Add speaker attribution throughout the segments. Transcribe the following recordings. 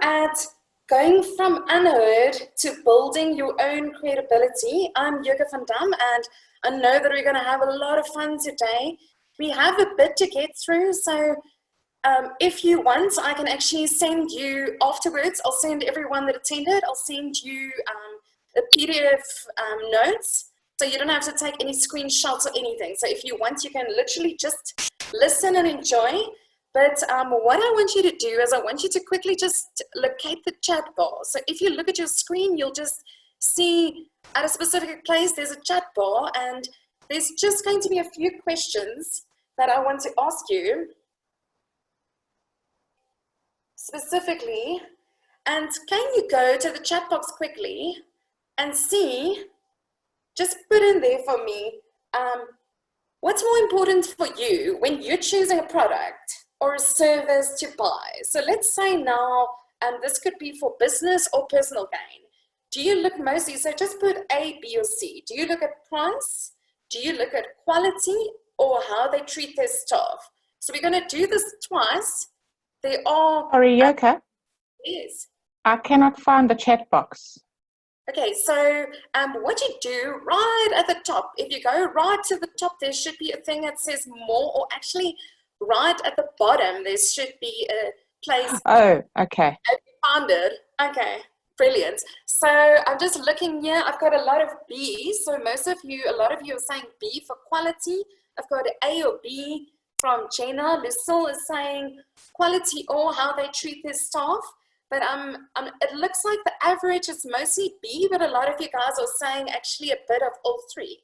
Speaker 1: at going from unheard to building your own credibility. I'm Yoke van Dam, and I know that we're going to have a lot of fun today. We have a bit to get through, so if you want, I can actually send you afterwards. I'll send everyone that attended, I'll send you a PDF notes, so you don't have to take any screenshots or anything. So if you want, you can literally just listen and enjoy. But what I want you to do is I want you to quickly just locate the chat bar. So if you look at your screen, you'll just see at a specific place there's a chat bar, and there's just going to be a few questions that I want to ask you specifically. And can you go to the chat box quickly and see, just put in there for me, what's more important for you when you're choosing a product or a service to buy? So let's say now, and this could be for business or personal gain. Do you look mostly, so just put A, B, or C. Do you look at price? Do you look at quality, or how they treat their staff? So we're going to do this twice. They are...
Speaker 2: Sorry, Yoke.
Speaker 1: Yes.
Speaker 2: I cannot find the chat box.
Speaker 1: Okay, so what you do right at the top, if you go right to the top, there should be a thing that says more, or actually right at the bottom, there should be a place.
Speaker 2: Oh, okay.
Speaker 1: Have you found it? Okay, brilliant. So I'm just looking here. I've got a lot of B. So a lot of you are saying B for quality. I've got A or B from Jenna. Lucille is saying quality or how they treat their staff. But it looks like the average is mostly B, but a lot of you guys are saying actually a bit of all three.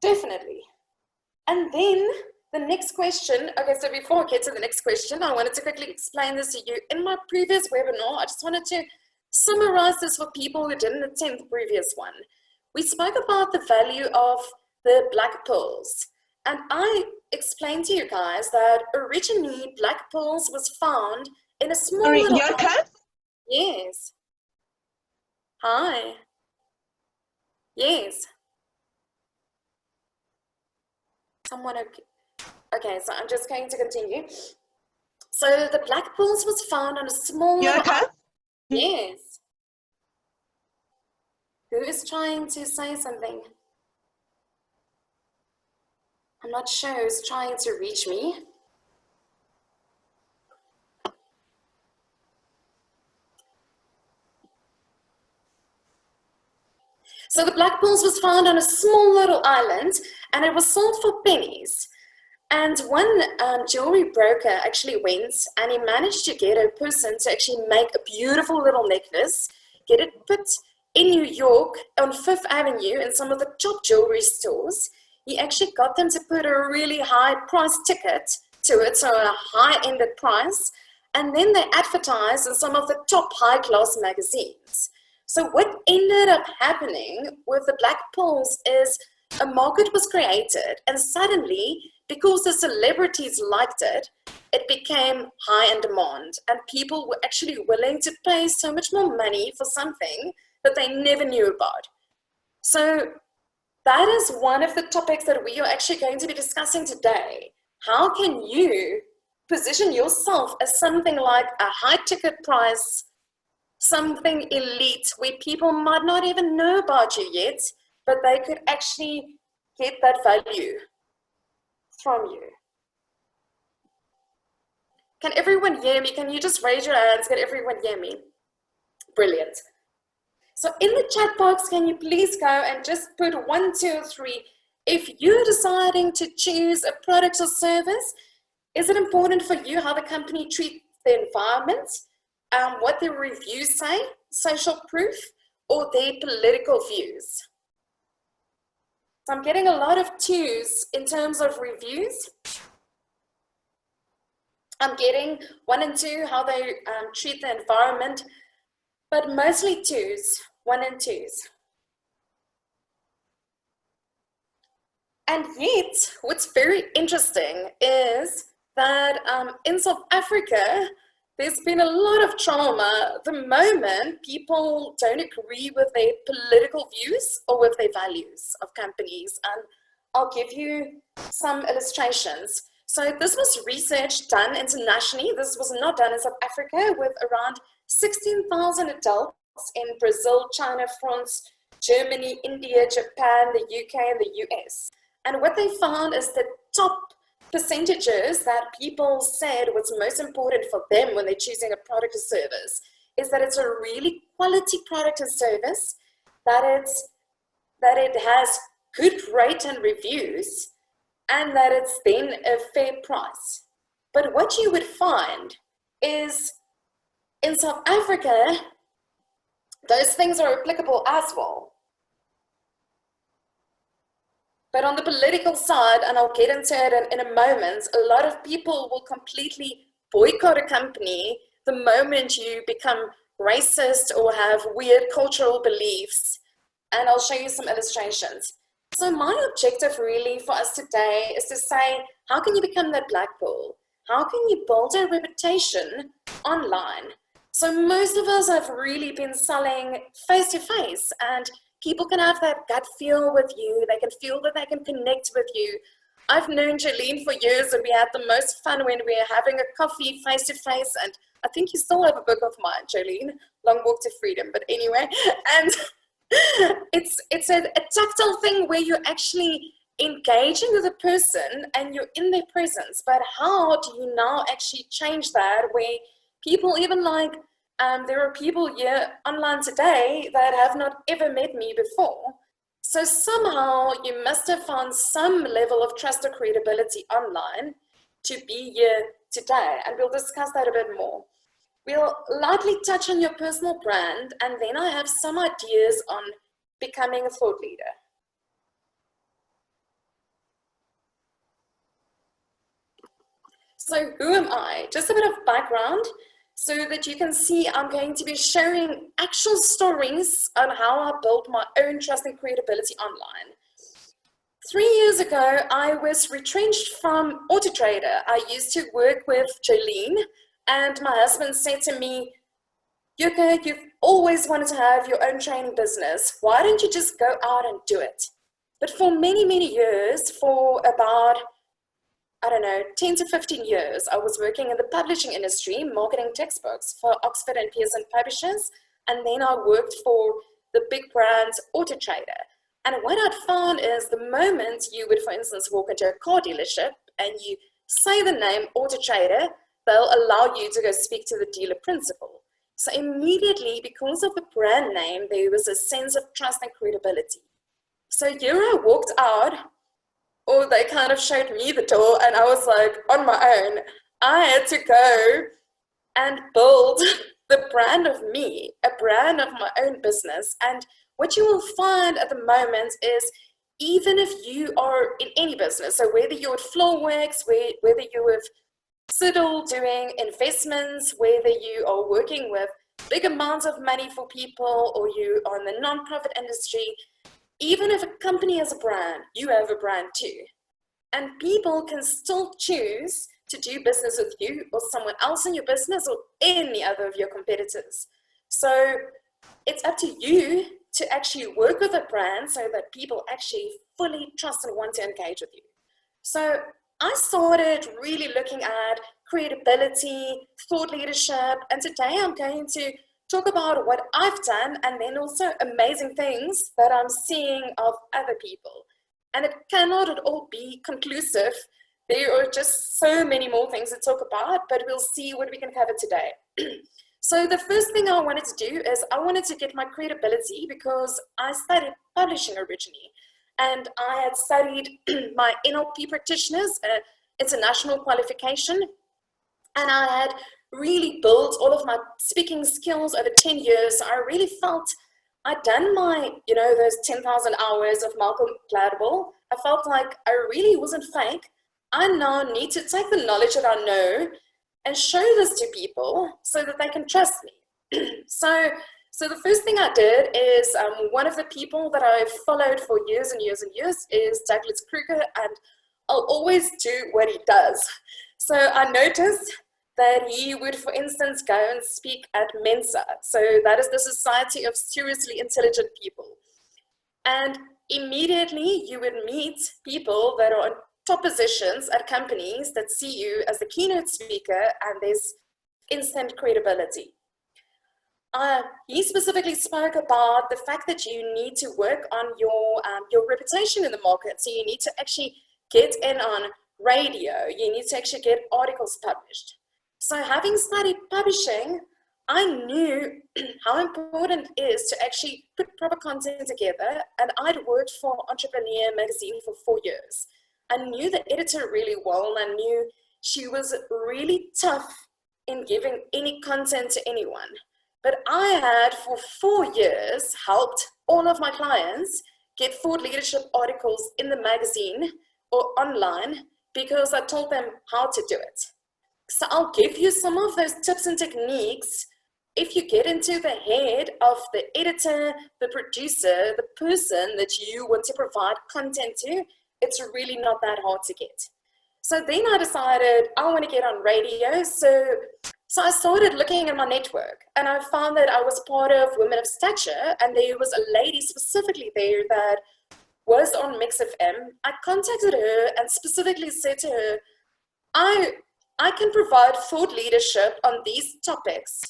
Speaker 1: Definitely. And then the next question, okay, so before I get to the next question, I wanted to quickly explain this to you. In my previous webinar, I just wanted to summarize this for people who didn't attend the previous one. We spoke about the value of the black pearls. And I explained to you guys that originally black pearls was found in a small little...
Speaker 3: Yoke?
Speaker 1: Yes. Hi. Yes. Someone... Okay, so I'm just going to continue. So the black pearls was found on a small...
Speaker 3: Yoke?
Speaker 1: Yes. Who is trying to say something? I'm not sure who's trying to reach me. So the black pearls was found on a small little island, and it was sold for pennies. And one jewelry broker actually went, and he managed to get a person to actually make a beautiful little necklace, get it put in New York on Fifth Avenue in some of the top jewelry stores. He actually got them to put a really high price ticket to it, so a high-ended price, and then they advertised in some of the top high-class magazines. So what ended up happening with the black pearls is a market was created, and suddenly, because the celebrities liked it, it became high in demand, and people were actually willing to pay so much more money for something that they never knew about. So that is one of the topics that we are actually going to be discussing today. How can you position yourself as something like a high ticket price, something elite where people might not even know about you yet, but they could actually get that value from you? Can everyone hear me? Can you just raise your hands? Can everyone hear me? Brilliant. So in the chat box, can you please go and just put 1, 2, 3. If you're deciding to choose a product or service, is it important for you how the company treats the environment, what their reviews say, social proof, or their political views? So I'm getting a lot of 2s in terms of reviews. I'm getting 1 and 2, how they treat the environment, but mostly 2s, 1 and 2s. And yet, what's very interesting is that in South Africa, there's been a lot of trauma the moment people don't agree with their political views or with their values of companies. And I'll give you some illustrations. So this was research done internationally. This was not done in South Africa, with around 16,000 adults in Brazil, China, France, Germany, India, Japan, the UK, and the US. And what they found is the top percentages that people said was most important for them when they're choosing a product or service is that it's a really quality product or service, that it has good rate and reviews, and that it's then a fair price. But what you would find is in South Africa, those things are applicable as well. But on the political side, and I'll get into it in a moment, a lot of people will completely boycott a company the moment you become racist or have weird cultural beliefs. And I'll show you some illustrations. So my objective really for us today is to say, how can you become that black bull? How can you build a reputation online? So most of us have really been selling face-to-face, and people can have that gut feel with you. They can feel that they can connect with you. I've known Jolene for years, and we had the most fun when we were having a coffee face-to-face, and I think you still have a book of mine, Jolene, Long Walk to Freedom, but anyway. And it's a tactile thing where you're actually engaging with a person and you're in their presence. But how do you now actually change that where people even like, there are people here online today that have not ever met me before. So somehow you must have found some level of trust or credibility online to be here today. And we'll discuss that a bit more. We'll lightly touch on your personal brand, and then I have some ideas on becoming a thought leader. So who am I? Just a bit of background so that you can see I'm going to be sharing actual stories on how I built my own trust and credibility online. 3 years ago, I was retrenched from Auto Trader. I used to work with Jolene, and my husband said to me, Yoke, you've always wanted to have your own training business. Why don't you just go out and do it? But for many, many years, for about, 10 to 15 years, I was working in the publishing industry, marketing textbooks for Oxford and Pearson publishers. And then I worked for the big brands Auto Trader. And what I'd found is the moment you would, for instance, walk into a car dealership and you say the name Auto Trader, they'll allow you to go speak to the dealer principal. So immediately, because of the brand name, there was a sense of trust and credibility. So here I walked out, or they kind of showed me the door, and I was like, on my own, I had to go and build the brand of me, a brand of my own business. And what you will find at the moment is, even if you are in any business, so whether you're at Floorworks, whether you're with Siddle doing investments, whether you are working with big amounts of money for people, or you are in the non-profit industry, even if a company has a brand, you have a brand too. And people can still choose to do business with you or someone else in your business or any other of your competitors. So it's up to you to actually work with a brand so that people actually fully trust and want to engage with you. So I started really looking at credibility, thought leadership, and today I'm going to talk about what I've done and then also amazing things that I'm seeing of other people. And it cannot at all be conclusive. There are just so many more things to talk about, but we'll see what we can cover today. So the first thing I wanted to do is I wanted to get my credibility because I studied publishing originally. And I had studied my NLP practitioners, international qualification, and I had really built all of my speaking skills over 10 years. So I really felt I'd done my, those 10,000 hours of Malcolm Gladwell. I felt like I really wasn't fake. I now need to take the knowledge that I know and show this to people so that they can trust me. So the first thing I did is one of the people that I've followed for years and years and years is Douglas Kruger, and I'll always do what he does. So I noticed that he would, for instance, go and speak at Mensa. So that is the Society of Seriously Intelligent People. And immediately you would meet people that are in top positions at companies that see you as the keynote speaker, and there's instant credibility. he specifically spoke about the fact that you need to work on your reputation in the market. So you need to actually get in on radio. You need to actually get articles published. So having studied publishing, I knew how important it is to actually put proper content together. And I'd worked for Entrepreneur magazine for 4 years. I knew the editor really well, and I knew she was really tough in giving any content to anyone. But I had for 4 years helped all of my clients get thought leadership articles in the magazine or online because I told them how to do it. So I'll give you some of those tips and techniques. If you get into the head of the editor, the producer, the person that you want to provide content to, it's really not that hard to get. So then I decided I want to get on radio. So I started looking at my network, and I found that I was part of Women of Stature, and there was a lady specifically there that was on Mix FM. I contacted her and specifically said to her, I can provide thought leadership on these topics.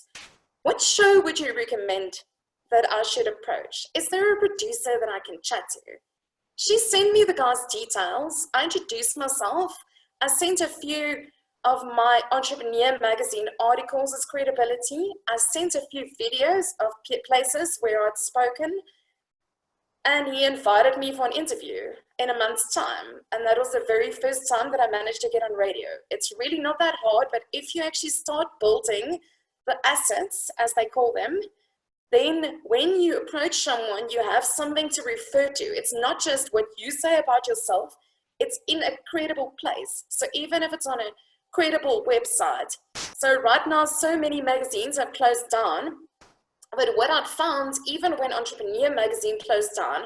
Speaker 1: What show would you recommend that I should approach? Is there a producer that I can chat to? She sent me the guy's details. I introduced myself. I sent a few of my Entrepreneur magazine articles as credibility. I sent a few videos of places where I'd spoken, and he invited me for an interview in a month's time. And that was the very first time that I managed to get on radio. It's really not that hard, but if you actually start building the assets, as they call them, then when you approach someone, you have something to refer to. It's not just what you say about yourself, it's in a credible place. So even if it's on a credible website. So right now, so many magazines have closed down. But what I'd found, even when Entrepreneur magazine closed down,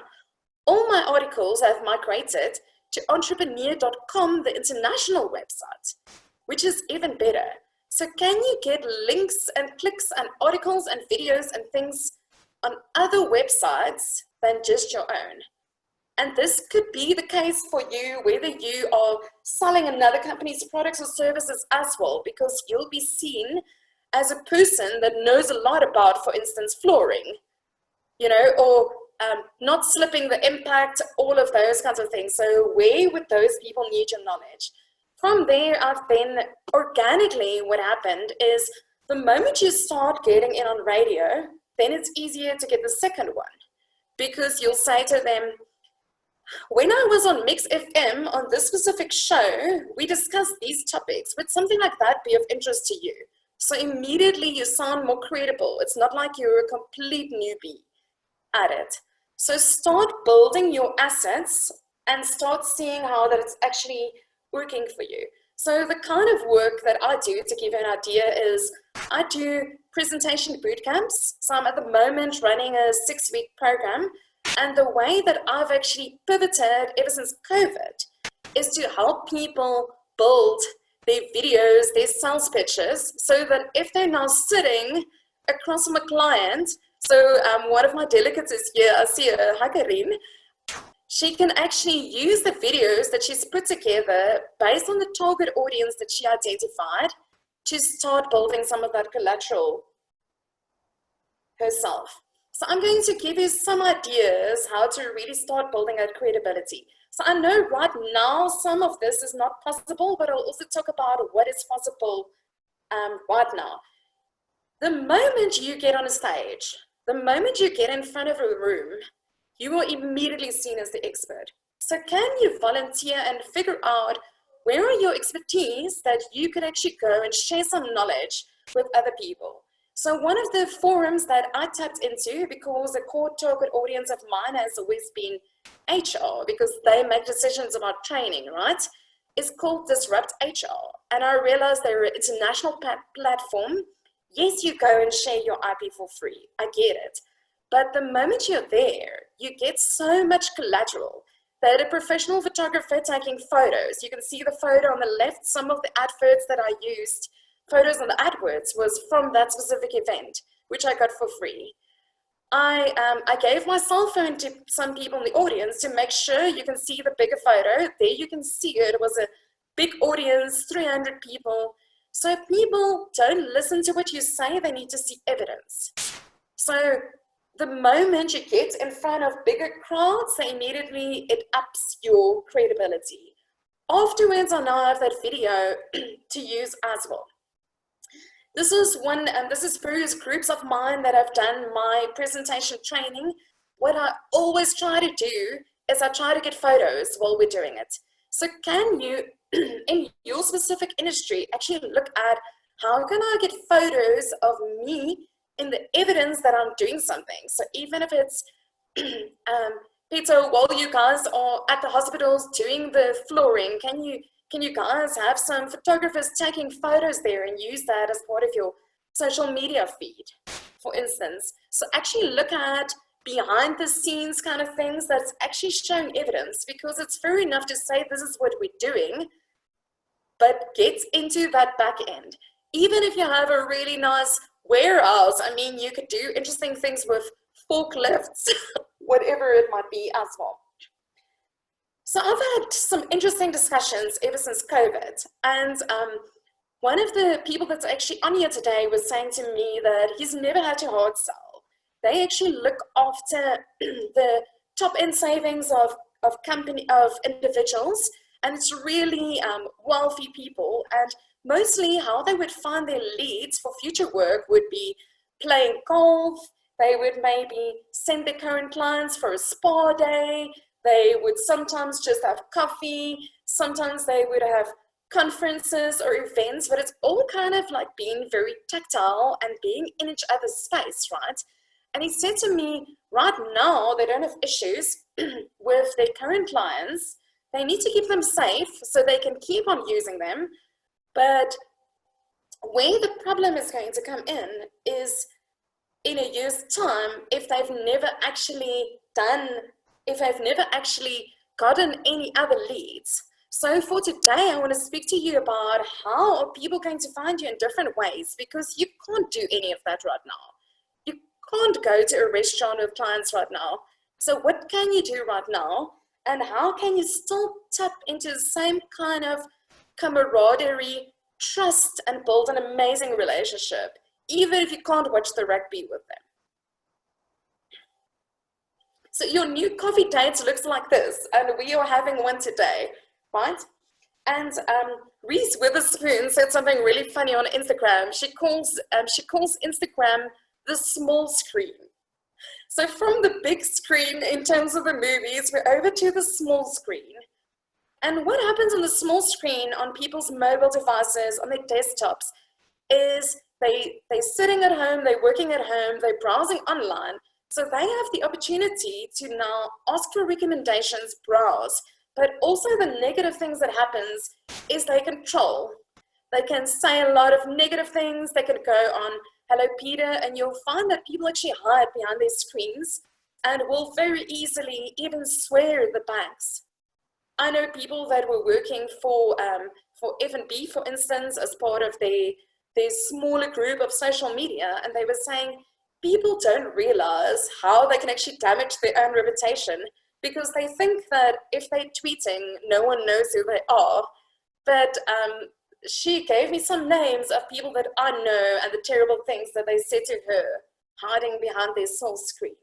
Speaker 1: all my articles have migrated to entrepreneur.com, the international website, which is even better. So can you get links and clicks and articles and videos and things on other websites than just your own? And this could be the case for you, whether you are selling another company's products or services as well, because you'll be seen as a person that knows a lot about, for instance, flooring, or not slipping the impact, all of those kinds of things. So where would those people need your knowledge? From there, I've been organically, what happened is the moment you start getting in on radio, then it's easier to get the second one, because you'll say to them, when I was on Mix FM on this specific show, we discussed these topics. Would something like that be of interest to you? So immediately you sound more credible. It's not like you're a complete newbie at it. So start building your assets and start seeing how that it's actually working for you. So the kind of work that I do, to give you an idea, is I do presentation boot camps. So I'm at the moment running a 6-week program. And the way that I've actually pivoted ever since COVID is to help people build their videos, their sales pitches, so that if they're now sitting across from a client, so one of my delegates is here, I see her, hi Karin, she can actually use the videos that she's put together based on the target audience that she identified to start building some of that collateral herself. So I'm going to give you some ideas how to really start building that credibility. So I know right now some of this is not possible, but I'll also talk about what is possible right now. The moment you get on a stage, the moment you get in front of a room, you are immediately seen as the expert. So can you volunteer and figure out where are your expertise that you can actually go and share some knowledge with other people? So one of the forums that I tapped into, because the core target audience of mine has always been HR, because they make decisions about training, right? Is called Disrupt HR. And I realized they're an international platform. Yes, you go and share your IP for free. I get it. But the moment you're there, you get so much collateral that a professional photographer taking photos, you can see the photo on the left, some of the adverts that I used, photos on the AdWords was from that specific event, which I got for free. I gave my cell phone to some people in the audience to make sure you can see the bigger photo. There you can see it. It was a big audience, 300 people. So people don't listen to what you say, they need to see evidence. So the moment you get in front of bigger crowds, immediately it ups your credibility. Afterwards, I now have that video to use as well. This is various groups of mine that have done my presentation training. What I always try to do is I try to get photos while we're doing it. So can you, in your specific industry, actually look at how can I get photos of me in the evidence that I'm doing something? So even if it's, Peter, while you guys are at the hospitals doing the flooring, can you guys have some photographers taking photos there and use that as part of your social media feed, for instance? So actually look at behind the scenes kind of things that's actually showing evidence, because it's fair enough to say this is what we're doing, but get into that back end. Even if you have a really nice warehouse, I mean, you could do interesting things with forklifts, whatever it might be as well. So I've had some interesting discussions ever since COVID, and one of the people that's actually on here today was saying to me that he's never had to hard sell. They actually look after the top end savings of individuals, and it's really wealthy people, and mostly how they would find their leads for future work would be playing golf. They would maybe send their current clients for a spa day. They would sometimes just have coffee. Sometimes they would have conferences or events, but it's all kind of like being very tactile and being in each other's space, right? And he said to me, right now, they don't have issues with their current clients. They need to keep them safe so they can keep on using them. But where the problem is going to come in is in a year's time, if they've never actually gotten any other leads. So for today, I want to speak to you about how are people going to find you in different ways, because you can't do any of that right now. You can't go to a restaurant with clients right now. So what can you do right now? And how can you still tap into the same kind of camaraderie, trust, and build an amazing relationship, even if you can't watch the rugby with them? So your new coffee date looks like this, and we are having one today, right? And Reese Witherspoon said something really funny on Instagram. She calls Instagram the small screen. So from the big screen in terms of the movies, we're over to the small screen. And what happens on the small screen on people's mobile devices, on their desktops, is they're sitting at home, they're working at home, they're browsing online. So they have the opportunity to now ask for recommendations, browse, but also the negative things that happens is they can troll. They can say a lot of negative things. They can go on, hello, Peter, and you'll find that people actually hide behind their screens and will very easily even swear at the banks. I know people that were working for F&B, for instance, as part of their smaller group of social media, and they were saying, people don't realize how they can actually damage their own reputation, because they think that if they're tweeting, no one knows who they are. But she gave me some names of people that I know and the terrible things that they said to her, hiding behind their small screen.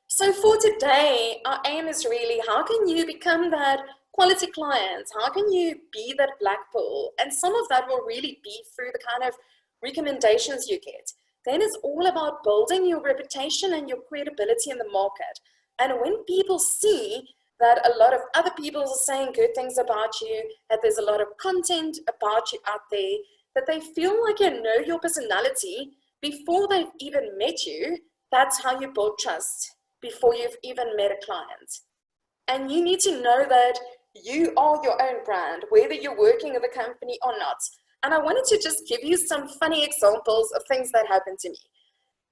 Speaker 1: So for today, our aim is really, how can you become that quality client? How can you be that Blackpool? And some of that will really be through the kind of recommendations you get. Then it's all about building your reputation and your credibility in the market. And when people see that a lot of other people are saying good things about you, that there's a lot of content about you out there, that they feel like you know your personality before they've even met you, that's how you build trust before you've even met a client. And you need to know that you are your own brand, whether you're working with a company or not. And I wanted to just give you some funny examples of things that happened to me.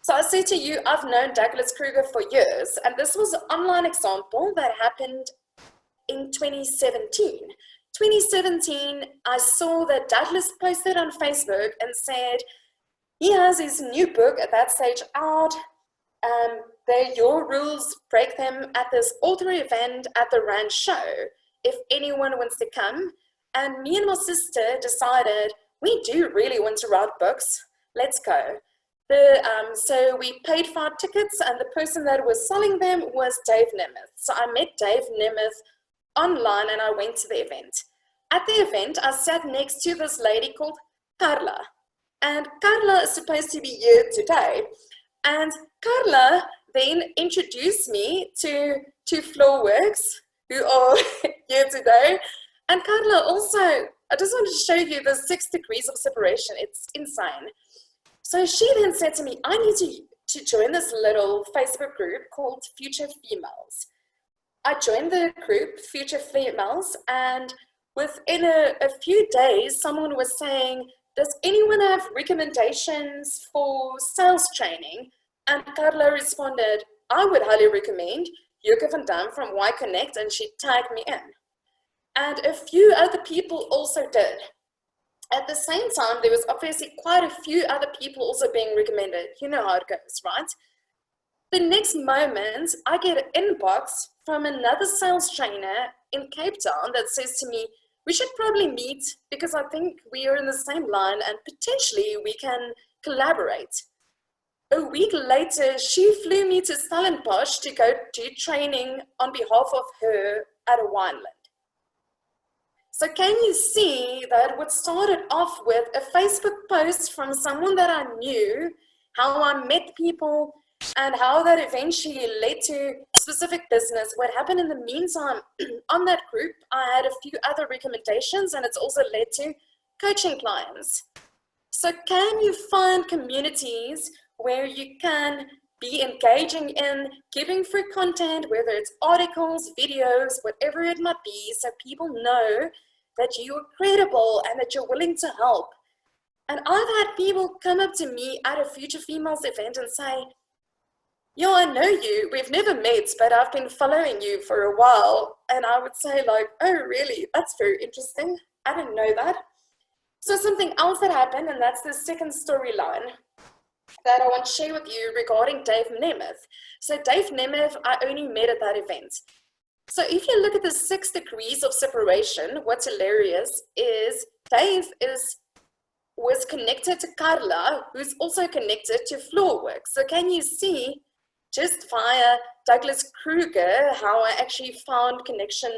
Speaker 1: So I said to you, I've known Douglas Kruger for years, and this was an online example that happened in 2017. 2017, I saw that Douglas posted on Facebook and said, he has his new book at that stage out. They're your rules, break them at this author event at the Rand show, if anyone wants to come. And me and my sister decided, we do really want to write books, let's go. So we paid for our tickets, and the person that was selling them was Dave Nemeth. So I met Dave Nemeth online, and I went to the event. At the event, I sat next to this lady called Carla. And Carla is supposed to be here today. And Carla then introduced me to Floorworks, who are here today. And Carla also, I just want to show you the 6 degrees of separation. It's insane. So she then said to me, I need to join this little Facebook group called Future Females. I joined the group, Future Females, and within a few days, someone was saying, does anyone have recommendations for sales training? And Carla responded, I would highly recommend Yoke van Dam from Y Connect, and she tagged me in. And a few other people also did. At the same time, there was obviously quite a few other people also being recommended. You know how it goes, right? The next moment, I get an inbox from another sales trainer in Cape Town that says to me, we should probably meet because I think we are in the same line and potentially we can collaborate. A week later, she flew me to Stellenbosch to go do training on behalf of her at a wineland. So can you see that what started off with a Facebook post from someone that I knew, how I met people, and how that eventually led to specific business. What happened in the meantime on that group, I had a few other recommendations, and it's also led to coaching clients. So can you find communities where you can be engaging in giving free content, whether it's articles, videos, whatever it might be, so people know that you are credible and that you're willing to help. And I've had people come up to me at a Future Females event and say, yo, I know you, we've never met, but I've been following you for a while. And I would say like, oh really, that's very interesting. I didn't know that. So something else that happened, and that's the second storyline that I want to share with you regarding Dave Nemeth. So Dave Nemeth, I only met at that event. So if you look at the 6 degrees of separation, what's hilarious is Dave was connected to Carla, who's also connected to Floorworks. So can you see just via Douglas Kruger how I actually found connection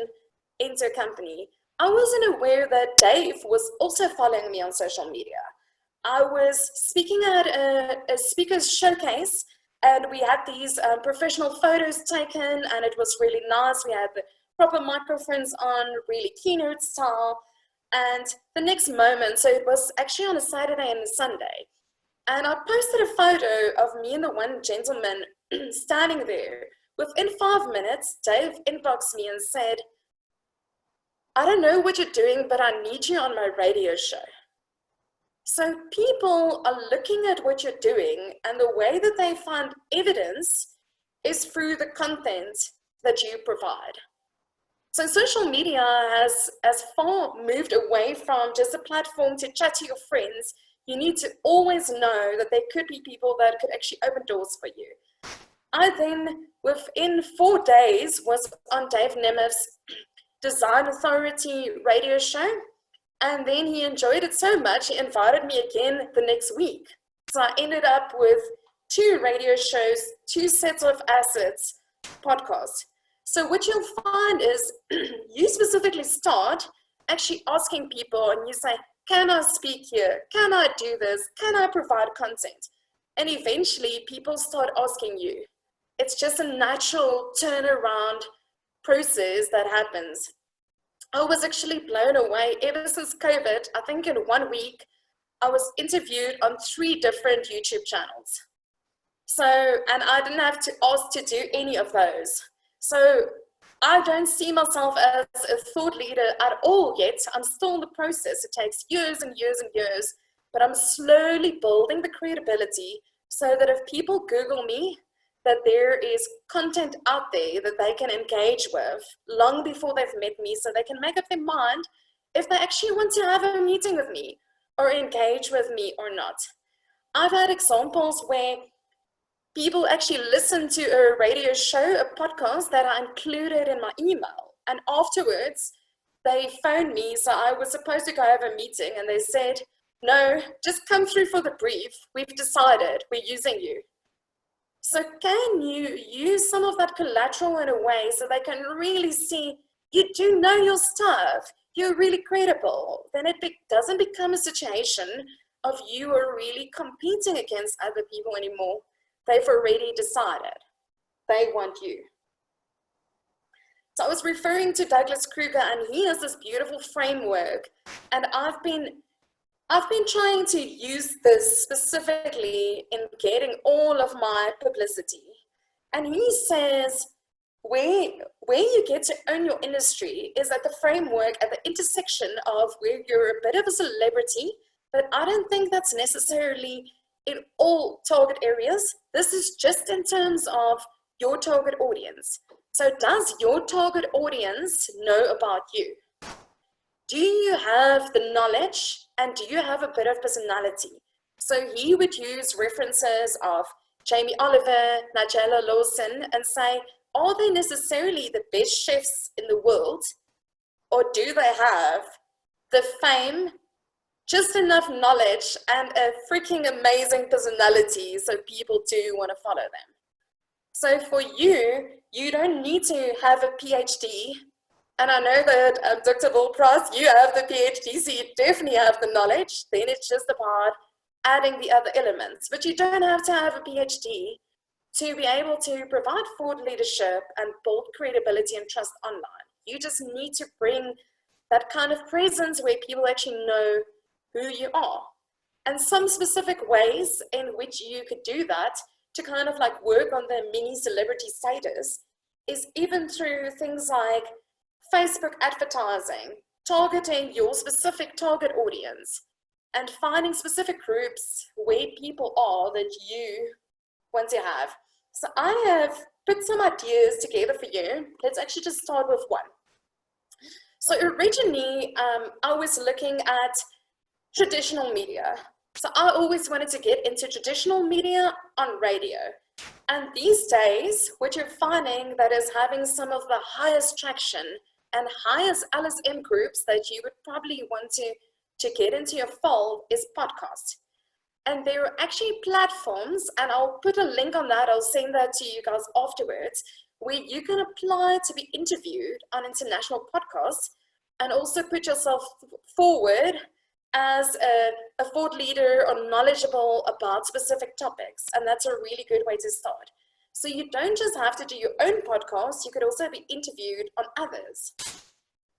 Speaker 1: into a company? I wasn't aware that Dave was also following me on social media. I was speaking at a speaker's showcase, and we had these professional photos taken, and it was really nice. We had the proper microphones on, really keynote style. And the next moment, so it was actually on a Saturday and a Sunday, and I posted a photo of me and the one gentleman standing there. Within 5 minutes, Dave inboxed me and said, I don't know what you're doing, but I need you on my radio show. So people are looking at what you're doing, and the way that they find evidence is through the content that you provide. So social media has far moved away from just a platform to chat to your friends. You need to always know that there could be people that could actually open doors for you. I then, within 4 days, was on Dave Nemeth's Design Authority radio show. And then he enjoyed it so much, he invited me again the next week. So I ended up with 2 radio shows, 2 sets of assets, podcasts. So what you'll find is you specifically start actually asking people, and you say, can I speak here? Can I do this? Can I provide content? And eventually people start asking you. It's just a natural turnaround process that happens. I was actually blown away ever since COVID. I think in 1 week, I was interviewed on 3 different YouTube channels. So, and I didn't have to ask to do any of those. So I don't see myself as a thought leader at all yet. I'm still in the process. It takes years and years and years, but I'm slowly building the credibility so that if people Google me, that there is content out there that they can engage with long before they've met me, so they can make up their mind if they actually want to have a meeting with me or engage with me or not. I've had examples where people actually listen to a radio show, a podcast that I included in my email, and afterwards they phoned me. So I was supposed to go have a meeting, and they said, no, just come through for the brief. We've decided we're using you. So can you use some of that collateral in a way so they can really see you do know your stuff, you're really credible? Then it doesn't become a situation of you are really competing against other people anymore. They've already decided they want you. So I was referring to Douglas Kruger, and he has this beautiful framework, and I've been trying to use this specifically in getting all of my publicity. And he says, where you get to own your industry is at the framework, at the intersection of where you're a bit of a celebrity, but I don't think that's necessarily in all target areas. This is just in terms of your target audience. So does your target audience know about you? Do you have the knowledge and do you have a bit of personality? So he would use references of Jamie Oliver, Nigella Lawson, and say, are they necessarily the best chefs in the world? Or do they have the fame, just enough knowledge, and a freaking amazing personality so people do want to follow them? So for you, you don't need to have a PhD. And I know that Dr. Bill Price, you have the PhD, so you definitely have the knowledge. Then it's just about adding the other elements. But you don't have to have a PhD to be able to provide thought leadership and build credibility and trust online. You just need to bring that kind of presence where people actually know who you are. And some specific ways in which you could do that to kind of like work on the mini celebrity status is even through things like Facebook advertising, targeting your specific target audience, and finding specific groups where people are that you want to have. So I have put some ideas together for you. Let's actually just start with one. So originally, I was looking at traditional media. So I always wanted to get into traditional media on radio. And these days, what you're finding that is having some of the highest traction and highest LSM groups that you would probably want to get into your fold is podcasts. And there are actually platforms, and I'll put a link on that, I'll send that to you guys afterwards, where you can apply to be interviewed on international podcasts and also put yourself forward as a thought leader or knowledgeable about specific topics. And that's a really good way to start. So you don't just have to do your own podcast, you could also be interviewed on others.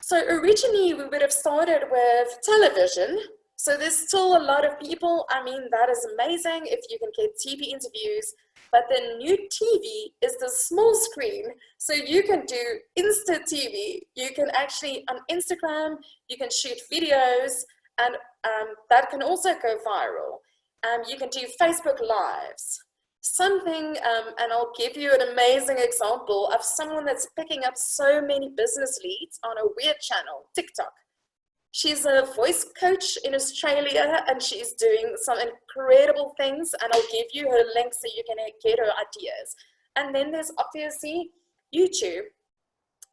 Speaker 1: So originally we would have started with television. So there's still a lot of people, I mean, that is amazing if you can get TV interviews, but the new TV is the small screen. So you can do Insta TV, you can actually on Instagram, you can shoot videos, and that can also go viral. You can do Facebook Lives. Something, and I'll give you an amazing example of someone that's picking up so many business leads on a weird channel, TikTok. She's a voice coach in Australia and she's doing some incredible things, and I'll give you her link so you can get her ideas. And then there's obviously YouTube.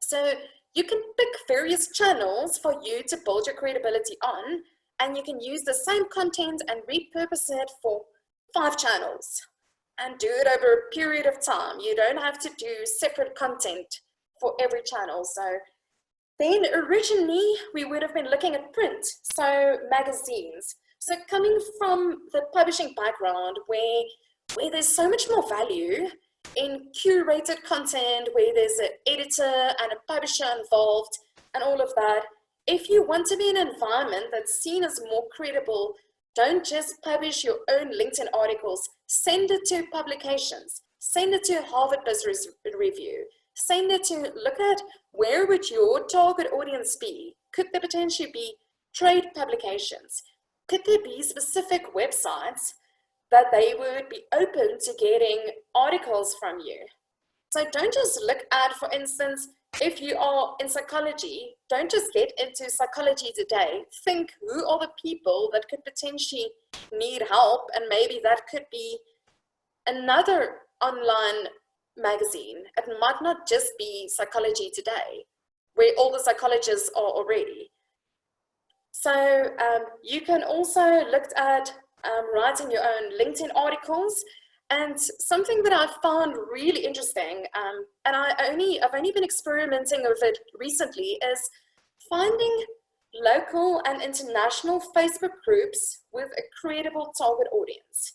Speaker 1: So you can pick various channels for you to build your credibility on, and you can use the same content and repurpose it for 5 channels and do it over a period of time. You don't have to do separate content for every channel. So then originally we would have been looking at print, so magazines. So coming from the publishing background where there's so much more value in curated content, where there's an editor and a publisher involved and all of that, if you want to be in an environment that's seen as more credible, don't just publish your own LinkedIn articles. Send it to publications. Send it to Harvard Business Review. Send it to look at where would your target audience be? Could there potentially be trade publications? Could there be specific websites that they would be open to getting articles from you? So don't just look at, for instance, if you are in psychology, don't just get into Psychology Today. Think, who are the people that could potentially need help? And maybe that could be another online magazine. It might not just be Psychology Today, where all the psychologists are already. So you can also look at writing your own LinkedIn articles. And something that I found really interesting, and I've only been experimenting with it recently, is finding local and international Facebook groups with a credible target audience.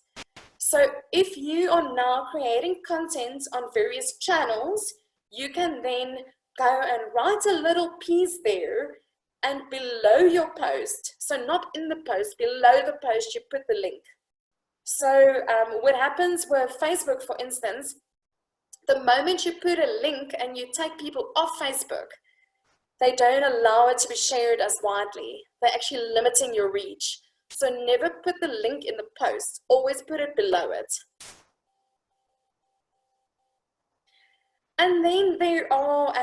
Speaker 1: So if you are now creating content on various channels, you can then go and write a little piece there, and below your post, so not in the post, below the post, you put the link. So what happens with Facebook, for instance, the moment you put a link and you take people off Facebook, they don't allow it to be shared as widely. They're actually limiting your reach. So never put the link in the post, always put it below it. And then there are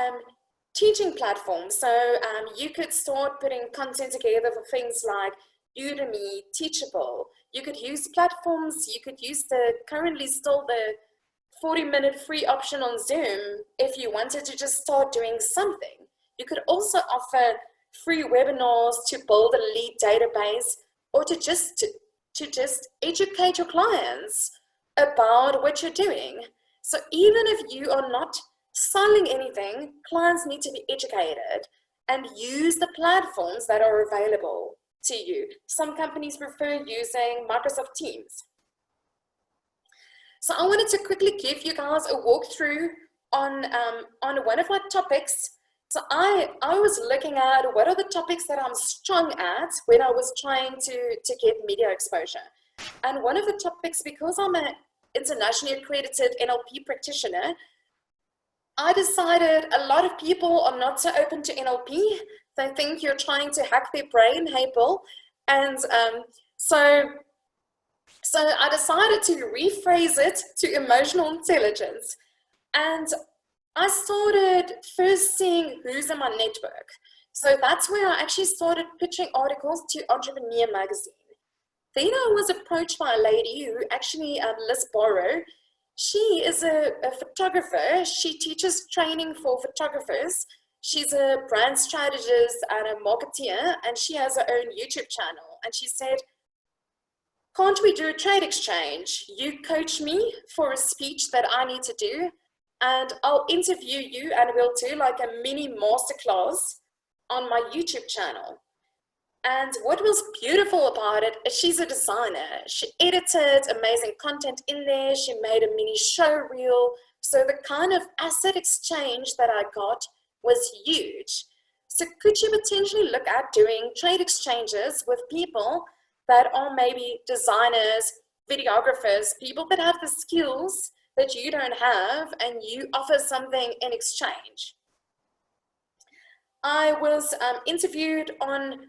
Speaker 1: teaching platforms. So you could start putting content together for things like Udemy, Teachable. You could use platforms, you could use currently still the 40-minute free option on Zoom if you wanted to just start doing something. You could also offer free webinars to build a lead database, or to just educate your clients about what you're doing. So even if you are not selling anything, clients need to be educated and use the platforms that are available to you. Some companies prefer using Microsoft Teams. So I wanted to quickly give you guys a walkthrough on one of my topics. So I was looking at what are the topics that I'm strong at when I was trying to get media exposure. And one of the topics, because I'm an internationally accredited NLP practitioner, I decided a lot of people are not so open to NLP. They think you're trying to hack their brain, hey Bill. And so I decided to rephrase it to emotional intelligence. And I started first seeing who's in my network. So that's where I actually started pitching articles to Entrepreneur magazine. Then I was approached by a lady who actually, Liz Borrow, she is a photographer. She teaches training for photographers. She's a brand strategist and a marketeer, and she has her own YouTube channel. And she said, can't we do a trade exchange? You coach me for a speech that I need to do, and I'll interview you and we'll do like a mini masterclass on my YouTube channel. And what was beautiful about it is she's a designer. She edited amazing content in there. She made a mini show reel. So the kind of asset exchange that I got was huge. So could you potentially look at doing trade exchanges with people that are maybe designers, videographers, people that have the skills that you don't have, and you offer something in exchange? I was interviewed on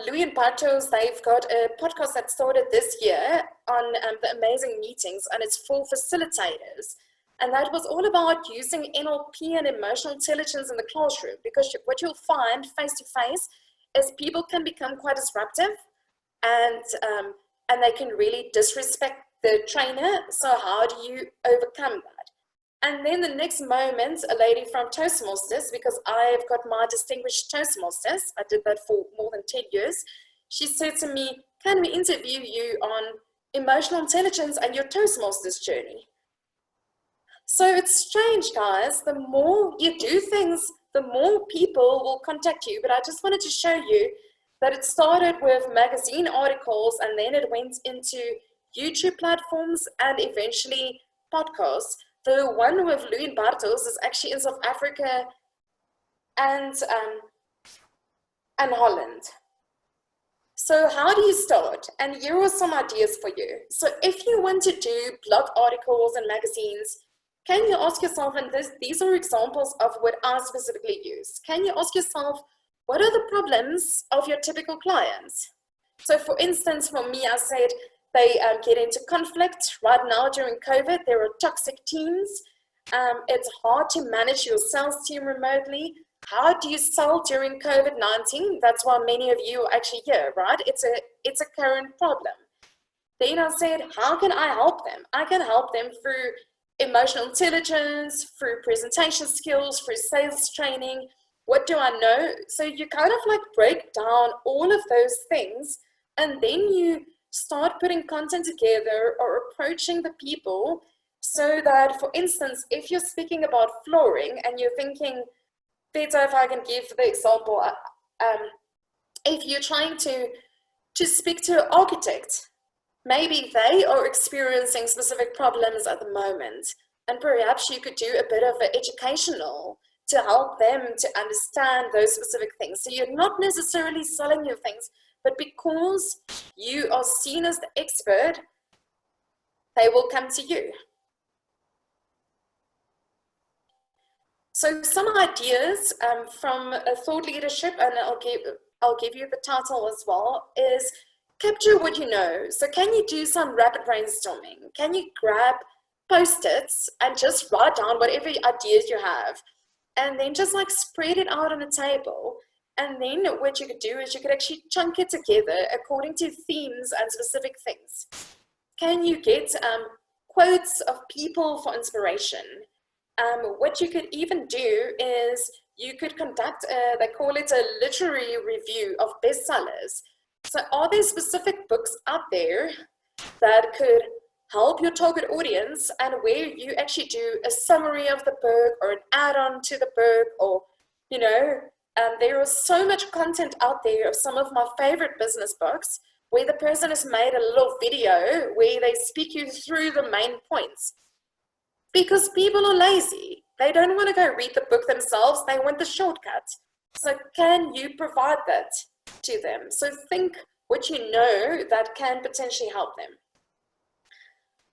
Speaker 1: Louis and Bartos. They've got a podcast that started this year on the amazing meetings, and it's for facilitators. And that was all about using NLP and emotional intelligence in the classroom, because what you'll find face-to-face is people can become quite disruptive, and they can really disrespect the trainer. So how do you overcome that? And then the next moment, a lady from Toastmasters, because I've got my distinguished Toastmasters, I did that for more than 10 years, she said to me, can we interview you on emotional intelligence and your Toastmasters journey? So it's strange, guys. The more you do things, the more people will contact you. But I just wanted to show you that it started with magazine articles, and then it went into YouTube platforms and eventually podcasts. The one with Louis and Bartos is actually in South Africa and Holland. So how do you start? And here are some ideas for you. So if you want to do blog articles and magazines, can you ask yourself, and these are examples of what I specifically use, can you ask yourself, what are the problems of your typical clients? So for instance, for me, I said, they get into conflict. Right now during COVID, there are toxic teams. It's hard to manage your sales team remotely. How do you sell during COVID-19? That's why many of you are actually here, right? It's a current problem. Then I said, how can I help them? I can help them through emotional intelligence, through presentation skills, through sales training. What do I know? So you kind of like break down all of those things, and then you start putting content together or approaching the people so that, for instance, if you're speaking about flooring and you're thinking, Peter, if I can give the example, if you're trying to speak to an architect, maybe they are experiencing specific problems at the moment, and perhaps you could do a bit of an educational to help them to understand those specific things. So you're not necessarily selling your things, but because you are seen as the expert, they will come to you. So some ideas from a thought leadership, and I'll give you the title as well, is capture what you know. So can you do some rapid brainstorming? Can you grab Post-its and just write down whatever ideas you have, and then just like spread it out on a table? And then what you could do is you could actually chunk it together according to themes and specific things. Can you get quotes of people for inspiration? What you could even do is you could conduct, they call it a literary review of bestsellers. So are there specific books out there that could help your target audience, and where you actually do a summary of the book or an add-on to the book, or, you know, there is so much content out there of some of my favorite business books where the person has made a little video where they speak you through the main points. Because people are lazy. They don't want to go read the book themselves. They want the shortcut. So can you provide that to them? So think what you know that can potentially help them.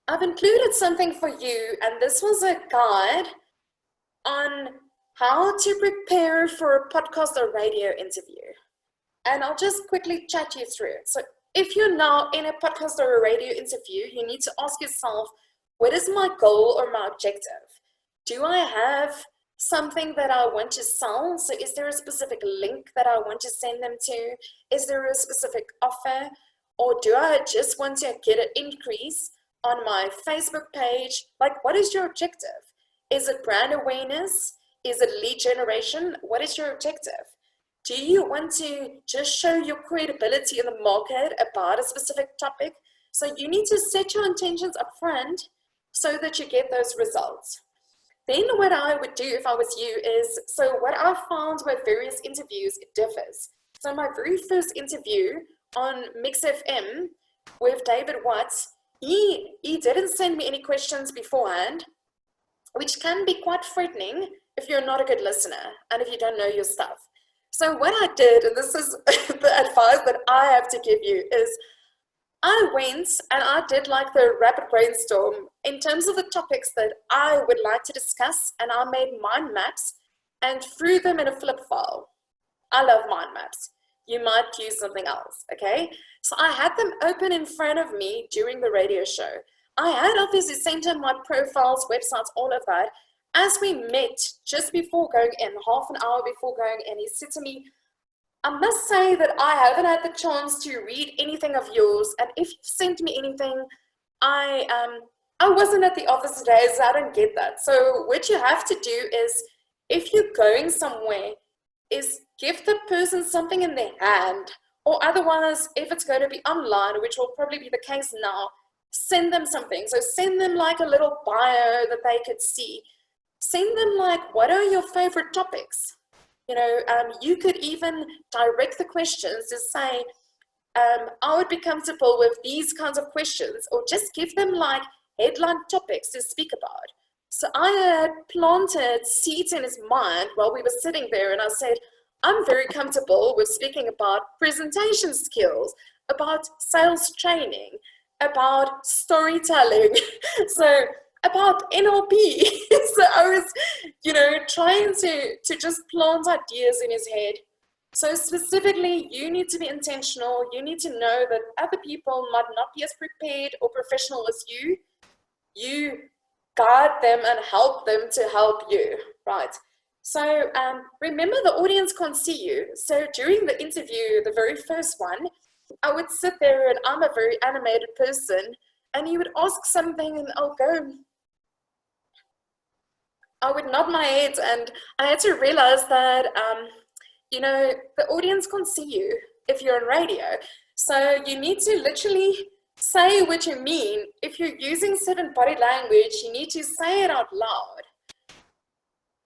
Speaker 1: I've included something for you, and this was a guide on how to prepare for a podcast or radio interview. And I'll just quickly chat you through it. So if you're now in a podcast or a radio interview, you need to ask yourself, what is my goal or my objective? Do I have something that I want to sell? So is there a specific link that I want to send them to? Is there a specific offer? Or do I just want to get an increase on my Facebook page? Like, what is your objective? Is it brand awareness? Is it lead generation? What is your objective? Do you want to just show your credibility in the market about a specific topic? So you need to set your intentions up front so that you get those results. Then what I would do if I was you is, so what I found with various interviews, it differs. So my very first interview on Mix FM with David Watts, he didn't send me any questions beforehand, which can be quite threatening if you're not a good listener and if you don't know your stuff. So what I did, and this is the advice that I have to give you, is I went and I did like the rapid brainstorm in terms of the topics that I would like to discuss, and I made mind maps and threw them in a flip file. I love mind maps. You might use something else, okay? So I had them open in front of me during the radio show. I had obviously sent him my profiles, websites, all of that. As we met just before going in, half an hour before going in, he said to me, I must say that I haven't had the chance to read anything of yours, and if you've sent me anything, I wasn't at the office today, so I don't get that. So what you have to do is, if you're going somewhere, is give the person something in their hand, or otherwise, if it's going to be online, which will probably be the case now, send them something. So send them like a little bio that they could see. Send them like, what are your favorite topics? You know, you could even direct the questions to say, I would be comfortable with these kinds of questions, or just give them like headline topics to speak about. So I had planted seeds in his mind while we were sitting there, and I said, I'm very comfortable with speaking about presentation skills, about sales training, about storytelling. So about NLP. So I was, you know, trying to just plant ideas in his head. So specifically, you need to be intentional. You need to know that other people might not be as prepared or professional as you. You guide them and help them to help you, right? So remember, the audience can't see you. So during the interview, the very first one, I would sit there, and I'm a very animated person, and he would ask something and I'll go, I would nod my head, and I had to realize that, you know, the audience can't see you if you're on radio. So you need to literally say what you mean. If you're using certain body language, you need to say it out loud.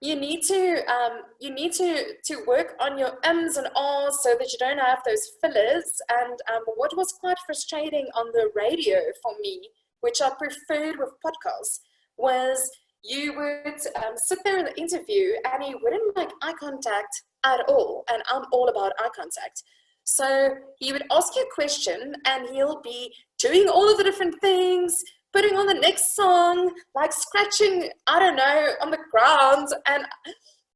Speaker 1: You need to work on your ums and ahs so that you don't have those fillers. And what was quite frustrating on the radio for me, which I preferred with podcasts, was you would sit there in the interview and you wouldn't make eye contact at all. And I'm all about eye contact. So he would ask you a question and he'll be doing all of the different things, putting on the next song, like scratching, I don't know, on the ground. And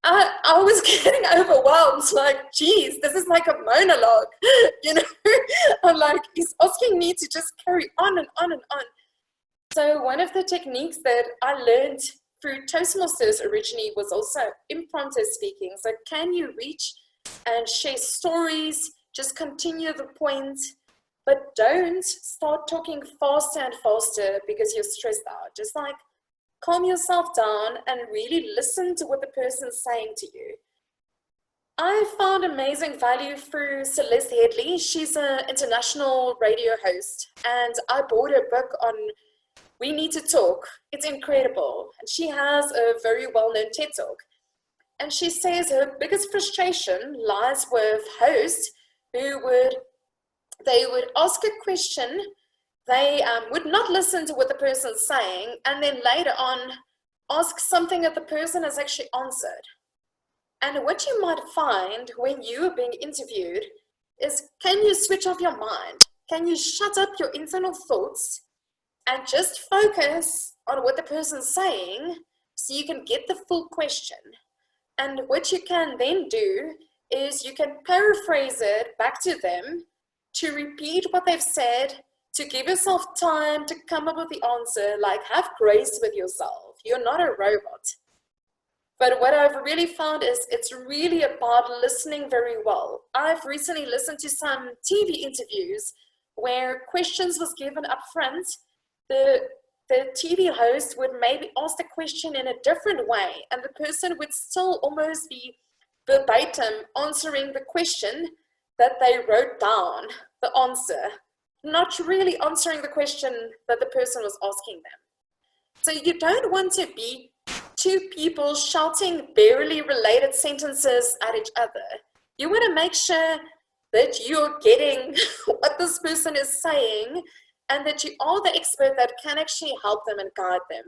Speaker 1: I was getting overwhelmed, like, geez, this is like a monologue, you know? I'm like, he's asking me to just carry on and on and on. So one of the techniques that I learned through Toastmasters originally was also impromptu speaking. So can you reach and share stories, just continue the point, but don't start talking faster and faster because you're stressed out. Just like calm yourself down and really listen to what the person's saying to you. I found amazing value through Celeste Headley. She's an international radio host, and I bought her book on We Need to Talk. It's incredible. And she has a very well-known TED Talk. And she says her biggest frustration lies with hosts who would ask a question, they would not listen to what the person's saying, and then later on ask something that the person has actually answered. And what you might find when you are being interviewed is, can you switch off your mind? Can you shut up your internal thoughts and just focus on what the person's saying so you can get the full question? And what you can then do is you can paraphrase it back to them to repeat what they've said, to give yourself time to come up with the answer. Like, have grace with yourself. You're not a robot. But what I've really found is it's really about listening very well. I've recently listened to some TV interviews where questions was given up front. The TV host would maybe ask the question in a different way, and the person would still almost be verbatim answering the question that they wrote down, the answer, not really answering the question that the person was asking them. So you don't want to be two people shouting barely related sentences at each other. You want to make sure that you're getting what this person is saying and that you are the expert that can actually help them and guide them.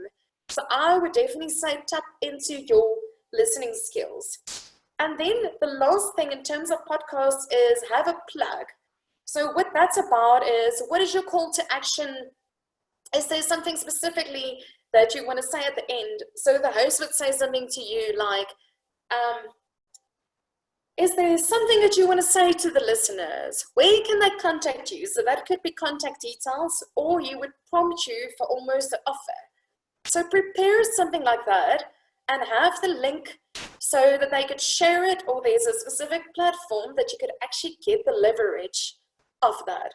Speaker 1: So I would definitely say tap into your listening skills. And then the last thing in terms of podcasts is have a plug. So what that's about is, what is your call to action? Is there something specifically that you want to say at the end? So the host would say something to you like, is there something that you want to say to the listeners? Where can they contact you? So that could be contact details, or he would prompt you for almost an offer. So prepare something like that and have the link so that they could share it, or there's a specific platform that you could actually get the leverage of that.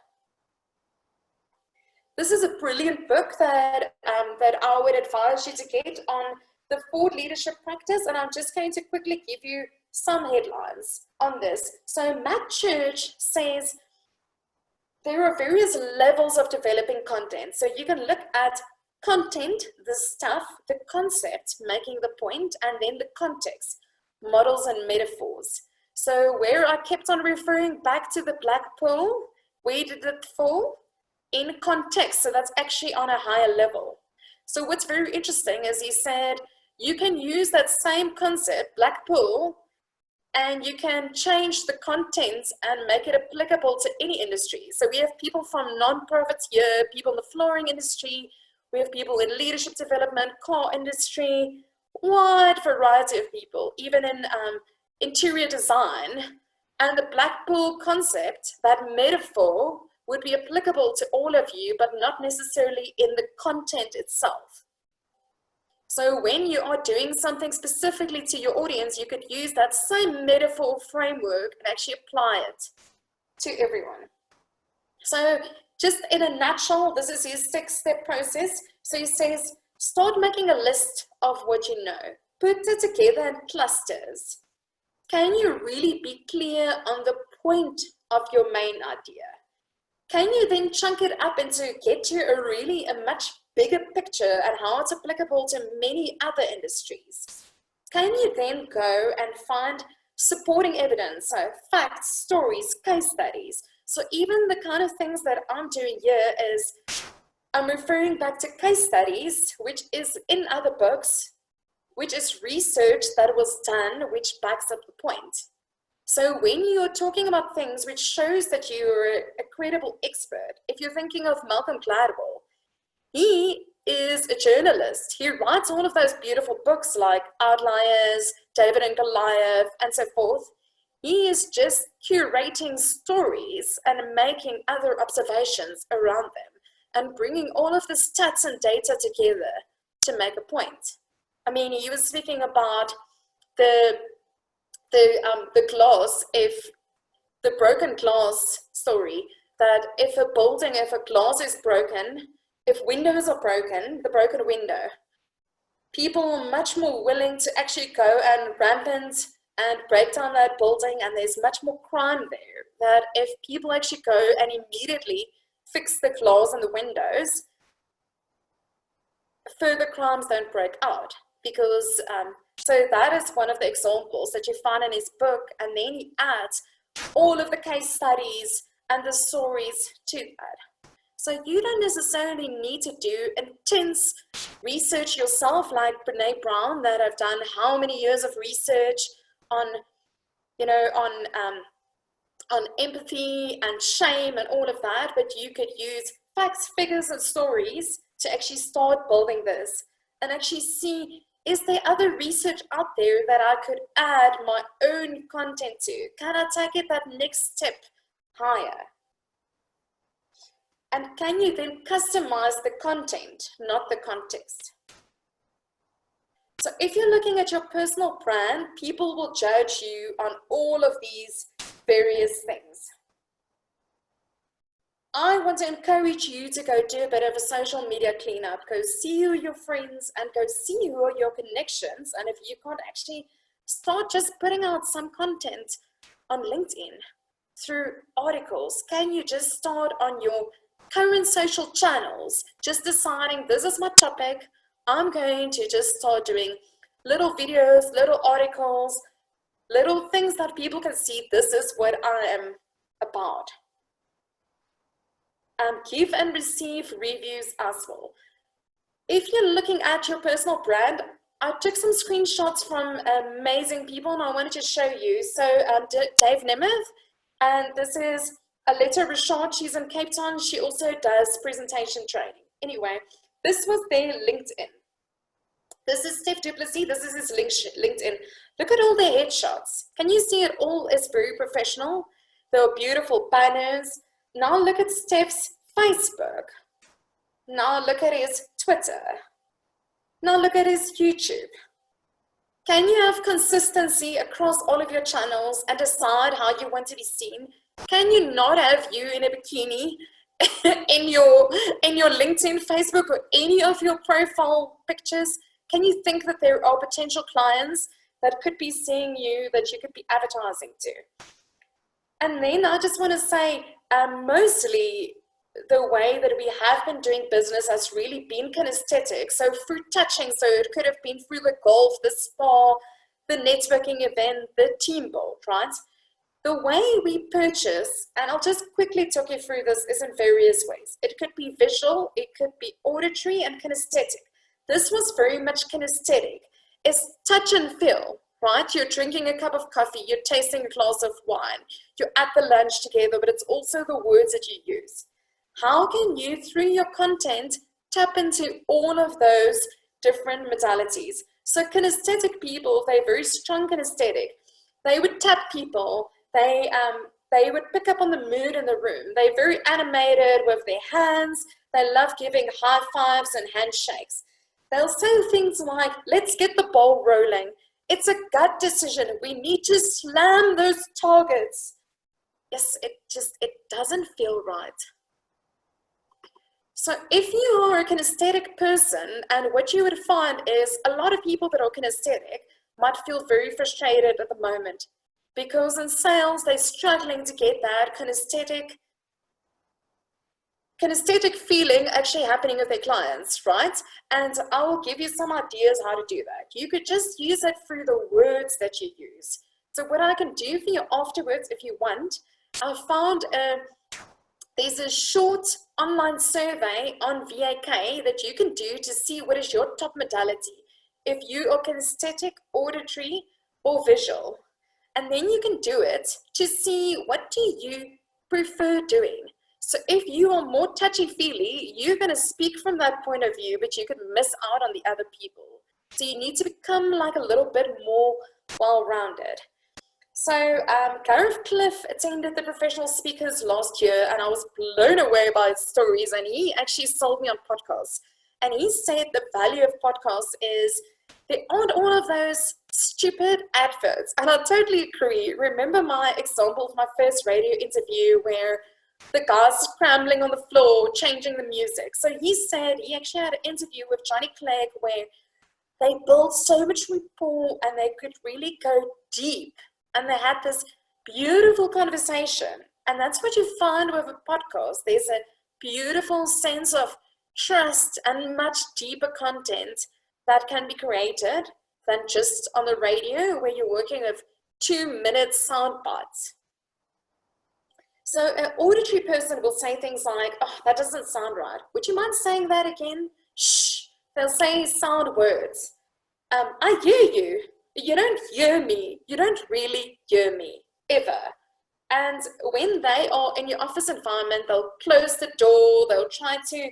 Speaker 1: This is a brilliant book that I would advise you to get on the Ford leadership practice, and I'm just going to quickly give you some headlines on this. So Matt Church says there are various levels of developing content. So you can look at content, the stuff, the concept, making the point, and then the context, models and metaphors. So where I kept on referring back to the black pearl, where did it fall? In context, so that's actually on a higher level. So what's very interesting is he said, you can use that same concept, black pearl, and you can change the contents and make it applicable to any industry. So we have people from non-profits here, people in the flooring industry, we have people in leadership development, car industry, wide variety of people, even in interior design. And the black pearl concept, that metaphor, would be applicable to all of you, but not necessarily in the content itself. So when you are doing something specifically to your audience, you could use that same metaphor framework and actually apply it to everyone. So just in a nutshell, this is his 6-step process. So he says, start making a list of what you know. put it together in clusters. Can you really be clear on the point of your main idea? Can you then chunk it up into get to a much bigger picture and how it's applicable to many other industries? Can you then go and find supporting evidence, so facts, stories, case studies? So even the kind of things that I'm doing here is I'm referring back to case studies, which is in other books, which is research that was done, which backs up the point. So when you're talking about things which shows that you're a credible expert, if you're thinking of Malcolm Gladwell, he is a journalist. He writes all of those beautiful books like Outliers, David and Goliath, and so forth. He is just curating stories and making other observations around them and bringing all of the stats and data together to make a point. I mean, he was speaking about the glass, if the broken glass story, that if a glass is broken, if windows are broken, the broken window, people are much more willing to actually go and rampant and break down that building, and there's much more crime there. That if people actually go and immediately fix the glass and the windows, further crimes don't break out. Because, so that is one of the examples that you find in his book, and then he adds all of the case studies and the stories to that. So you don't necessarily need to do intense research yourself like Brene Brown that have done how many years of research on, on empathy and shame and all of that, but you could use facts, figures, and stories to actually start building this and actually see, is there other research out there that I could add my own content to? Can I take it that next step higher? And can you then customize the content, not the context? So if you're looking at your personal brand, people will judge you on all of these various things. I want to encourage you to go do a bit of a social media cleanup. Go see who are your friends and go see who are your connections. And if you can't actually start just putting out some content on LinkedIn through articles, can you just start on your current social channels, just deciding this is my topic. I'm going to just start doing little videos, little articles, little things that people can see. This is what I am about. Give and receive reviews as well. If you're looking at your personal brand, I took some screenshots from amazing people and I wanted to show you. So Dave Nemeth, and this is Aletta Richard. She's in Cape Town. She also does presentation training. Anyway, this was their LinkedIn. This is Steph Duplessis. This is his LinkedIn. Look at all their headshots. Can you see it all is very professional? There are beautiful banners. Now look at Steph's Facebook. Now look at his Twitter. Now look at his YouTube. Can you have consistency across all of your channels and decide how you want to be seen? Can you not have you in a bikini in your LinkedIn, Facebook, or any of your profile pictures? Can you think that there are potential clients that could be seeing you, that you could be advertising to? And then I just want to say, mostly the way that we have been doing business has really been kinesthetic. So through touching, so it could have been through the golf, the spa, the networking event, the team build, right? The way we purchase, and I'll just quickly talk you through this, is in various ways. It could be visual, it could be auditory and kinesthetic. This was very much kinesthetic. It's touch and feel, right? You're drinking a cup of coffee, you're tasting a glass of wine, you're at the lunch together, but it's also the words that you use. How can you, through your content, tap into all of those different modalities? So kinesthetic people, they're very strong kinesthetic. They would tap people. They would pick up on the mood in the room. They're very animated with their hands. They love giving high fives and handshakes. They'll say things like, let's get the ball rolling. It's a gut decision. We need to slam those targets. Yes, it doesn't feel right. So if you are a kinesthetic person, and what you would find is a lot of people that are kinesthetic might feel very frustrated at the moment because in sales, they're struggling to get that kinesthetic feeling actually happening with their clients, right? And I will give you some ideas how to do that. You could just use it through the words that you use. So what I can do for you afterwards, if you want, I found there's a short online survey on VAK that you can do to see what is your top modality, if you are kinesthetic, auditory, or visual. And then you can do it to see what do you prefer doing. So if you are more touchy-feely, you're going to speak from that point of view, but you could miss out on the other people. So you need to become like a little bit more well-rounded. So Gareth Cliff attended the professional speakers last year, and I was blown away by his stories, and he actually sold me on podcasts. And he said the value of podcasts is there aren't all of those stupid adverts. And I totally agree. Remember my example of my first radio interview where the guy's scrambling on the floor, changing the music. So he said he actually had an interview with Johnny Clegg where they built so much rapport and they could really go deep. And they had this beautiful conversation. And that's what you find with a podcast. There's a beautiful sense of trust and much deeper content that can be created than just on the radio where you're working with 2-minute sound bites. So an auditory person will say things like, oh, that doesn't sound right. Would you mind saying that again? Shh. They'll say sound words. I hear you. You don't hear me. You don't really hear me, ever. And when they are in your office environment, they'll close the door. They'll try to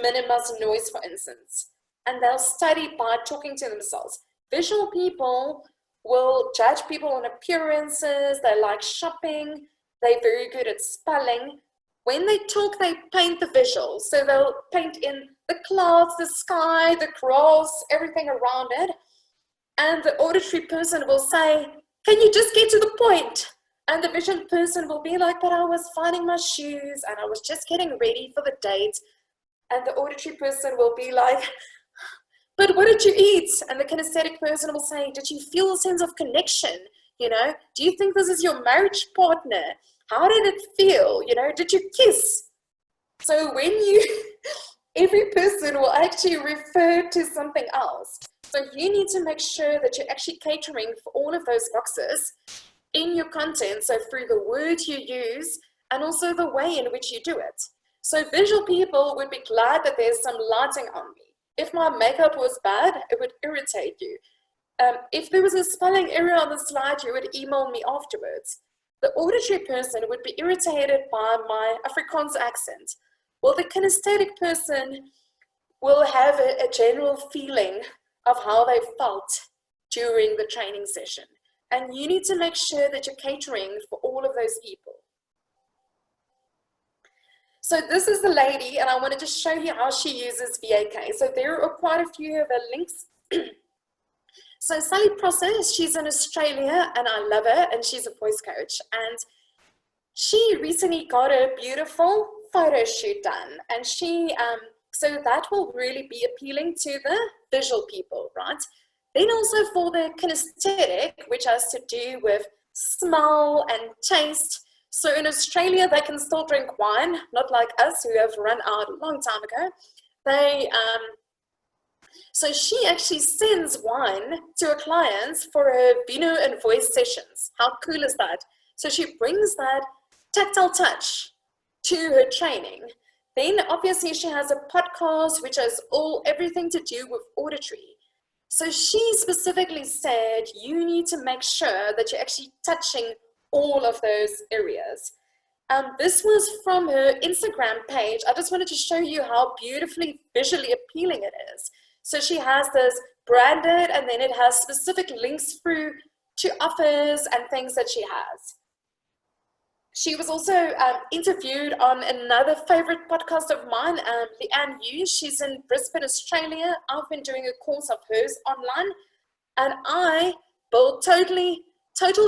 Speaker 1: minimize noise, for instance. And they'll study by talking to themselves. Visual people will judge people on appearances. They like shopping. They're very good at spelling. When they talk, they paint the visuals. So they'll paint in the clouds, the sky, the grass, everything around it. And the auditory person will say, can you just get to the point? And the vision person will be like, but I was finding my shoes and I was just getting ready for the date. And the auditory person will be like, but what did you eat? And the kinesthetic person will say, did you feel a sense of connection? You know, do you think this is your marriage partner? How did it feel? You know, did you kiss? So when every person will actually refer to something else. So you need to make sure that you're actually catering for all of those boxes in your content. So through the words you use and also the way in which you do it. So visual people would be glad that there's some lighting on me. If my makeup was bad, it would irritate you. If there was a spelling error on the slide, you would email me afterwards. The auditory person would be irritated by my Afrikaans accent. Well, the kinesthetic person will have a general feeling of how they felt during the training session. And you need to make sure that you're catering for all of those people. So this is the lady, and I want to just show you how she uses VAK. So there are quite a few of her links. So Sally Prosser, she's in Australia, and I love her, and she's a voice coach. And she recently got a beautiful photo shoot done, and so that will really be appealing to the visual people, right? Then also for the kinesthetic, which has to do with smell and taste. So in Australia, they can still drink wine, not like us who have run out a long time ago. So she actually sends wine to her clients for her vino and voice sessions. How cool is that? So she brings that tactile touch to her training. Then obviously she has a podcast which has everything to do with auditory. So she specifically said you need to make sure that you're actually touching all of those areas. This was from her Instagram page. I just wanted to show you how beautifully visually appealing it is. So she has this branded, and then it has specific links through to offers and things that she has. She was also interviewed on another favorite podcast of mine, Leanne Yu. She's in Brisbane, Australia. I've been doing a course of hers online, and I built total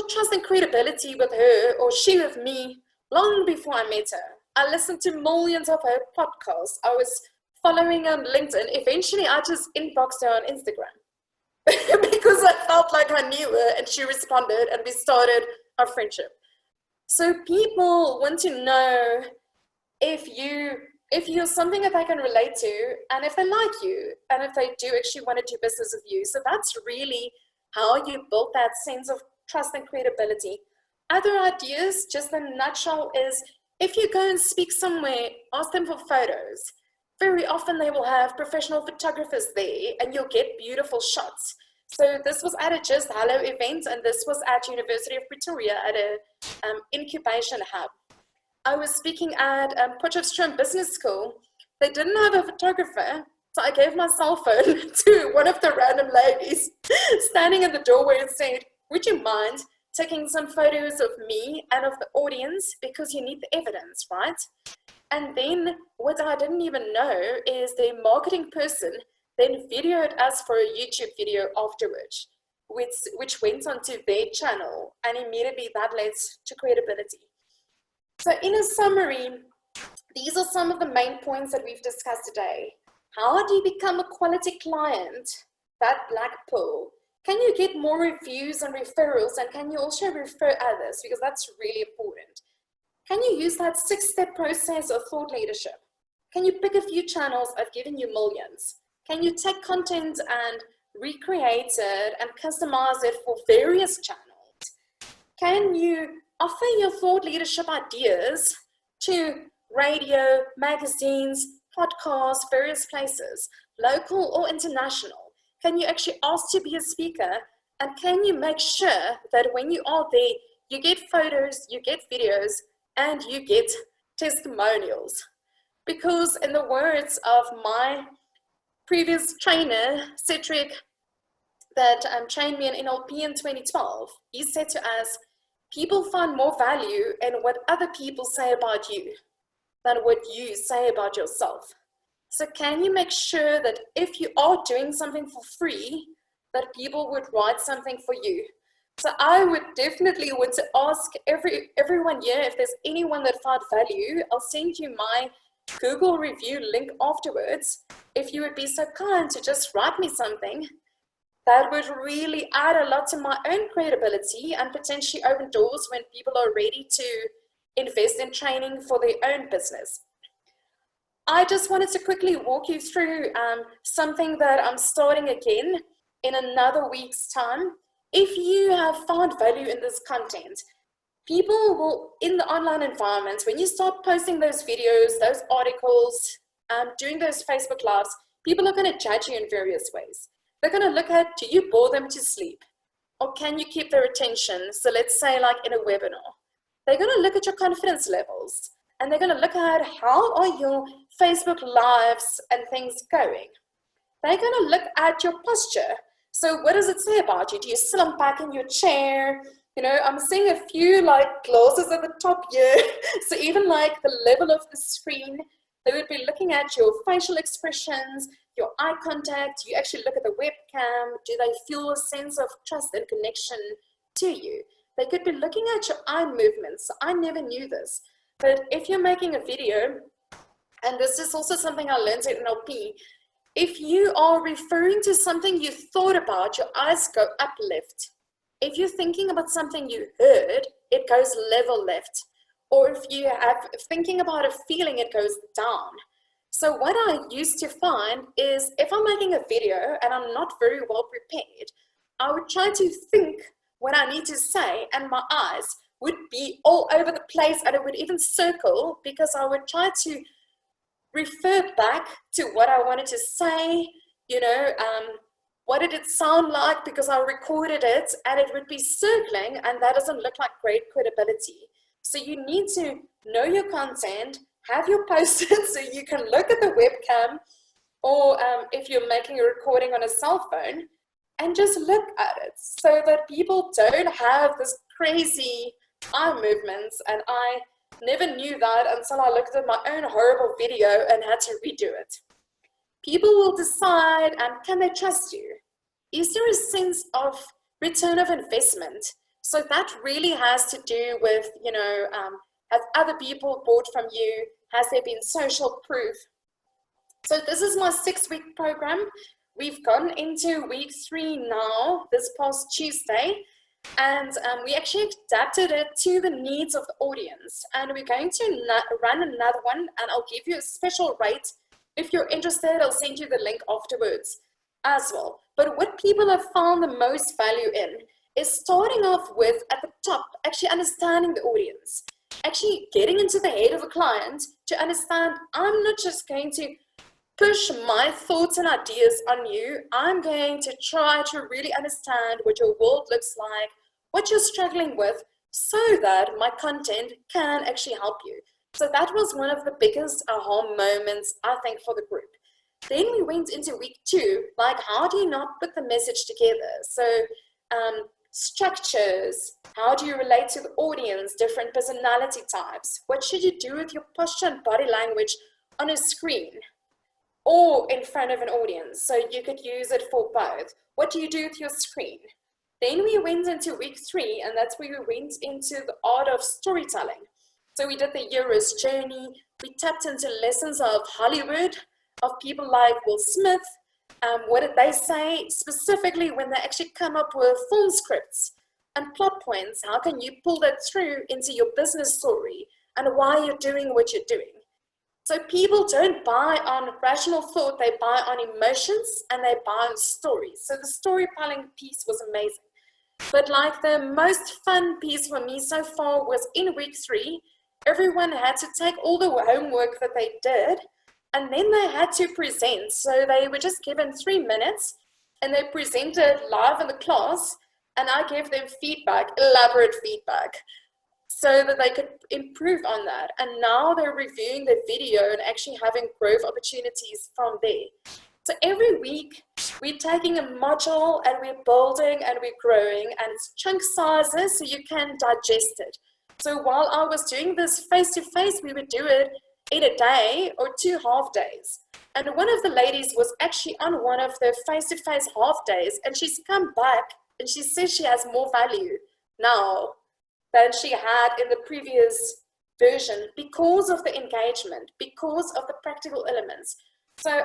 Speaker 1: trust and credibility with her, or she with me, long before I met her. I listened to millions of her podcasts. I was following on LinkedIn. Eventually, I just inboxed her on Instagram because I felt like I knew her, and she responded, and we started our friendship. So people want to know if you're something that they can relate to, and if they like you, and if they do actually want to do business with you. So that's really how you build that sense of trust and credibility. Other ideas, just in a nutshell, is if you go and speak somewhere, ask them for photos. Very often they will have professional photographers there, and you'll get beautiful shots. So this was at a Just Hello event, and this was at University of Pretoria at a incubation hub. I was speaking at Potchefstroom Business School. They didn't have a photographer, so I gave my cell phone to one of the random ladies standing in the doorway and said, would you mind taking some photos of me and of the audience, because you need the evidence, right? And then what I didn't even know is the marketing person then videoed us for a YouTube video afterwards, which went onto their channel, and immediately that led to credibility. So in a summary, these are some of the main points that we've discussed today. How do you become a quality client? That black pearl. Can you get more reviews and referrals, and can you also refer others? Because that's really important. Can you use that 6-step process of thought leadership? Can you pick a few channels? I've given you millions. Can you take content and recreate it and customize it for various channels? Can you offer your thought leadership ideas to radio, magazines, podcasts, various places, local or international? Can you actually ask to be a speaker? And can you make sure that when you are there, you get photos, you get videos, and you get testimonials? Because in the words of my previous trainer, Cedric, that trained me in NLP in 2012, he said to us, people find more value in what other people say about you than what you say about yourself. So can you make sure that if you are doing something for free, that people would write something for you? So I would definitely want to ask everyone here, if there's anyone that found value, I'll send you my Google review link afterwards. If you would be so kind to just write me something, that would really add a lot to my own credibility and potentially open doors when people are ready to invest in training for their own business. I just wanted to quickly walk you through something that I'm starting again in another week's time. If you have found value in this content, people will, in the online environment, when you start posting those videos, those articles, doing those Facebook Lives, people are going to judge you in various ways. They're going to look at, do you bore them to sleep? Or can you keep their attention? So let's say like in a webinar. They're going to look at your confidence levels, and they're going to look at how are your Facebook Lives and things going. They're going to look at your posture. So what does it say about you? Do you slump back in your chair? You know, I'm seeing a few like glasses at the top here. So even like the level of the screen, they would be looking at your facial expressions, your eye contact. You actually look at the webcam. Do they feel a sense of trust and connection to you? They could be looking at your eye movements. I never knew this. But if you're making a video, and this is also something I learned at NLP, if you are referring to something you thought about, your eyes go up left. If you're thinking about something you heard, it goes level left. Or if you have thinking about a feeling, it goes down. So what I used to find is if I'm making a video and I'm not very well prepared, I would try to think what I need to say, and my eyes would be all over the place, and it would even circle, because I would try to refer back to what I wanted to say, you know, what did it sound like, because I recorded it, and it would be circling, and that doesn't look like great credibility. So you need to know your content, have your post-it so you can look at the webcam, or if you're making a recording on a cell phone, and just look at it so that people don't have this crazy eye movements. And I never knew that until I looked at my own horrible video and had to redo it. People will decide, can they trust you? Is there a sense of return of investment? So that really has to do with, you know, Have other people bought from you? Has there been social proof? So this is my 6-week program. We've gone into week 3 now, this past Tuesday, and we actually adapted it to the needs of the audience. And we're going to run another one, and I'll give you a special rate. If you're interested, I'll send you the link afterwards as well. But what people have found the most value in is starting off with, at the top, actually understanding the audience, actually getting into the head of a client to understand, I'm not just going to push my thoughts and ideas on you. I'm going to try to really understand what your world looks like, what you're struggling with, so that my content can actually help you. So that was one of the biggest aha moments, I think, for the group. Then we went into week 2, like, how do you not put the message together? So structures, how do you relate to the audience, different personality types? What should you do with your posture and body language on a screen or in front of an audience? So you could use it for both. What do you do with your screen? Then we went into week 3, and that's where we went into the art of storytelling. So we did the hero's journey. We tapped into lessons of Hollywood, of people like Will Smith. What did they say specifically when they actually come up with film scripts and plot points? How can you pull that through into your business story and why you're doing what you're doing? So people don't buy on rational thought, they buy on emotions and they buy on stories. So the storytelling piece was amazing. But like the most fun piece for me so far was in week 3, everyone had to take all the homework that they did and then they had to present. So they were just given 3 minutes and they presented live in the class, and I gave them feedback, elaborate feedback, so that they could improve on that. And now they're reviewing the video and actually having growth opportunities from there. So every week we're taking a module and we're building and we're growing, and it's chunk sizes so you can digest it. So while I was doing this face-to-face, we would do it in a day or 2 half days. And one of the ladies was actually on one of the face-to-face half days, and she's come back and she says she has more value now than she had in the previous version because of the engagement, because of the practical elements. So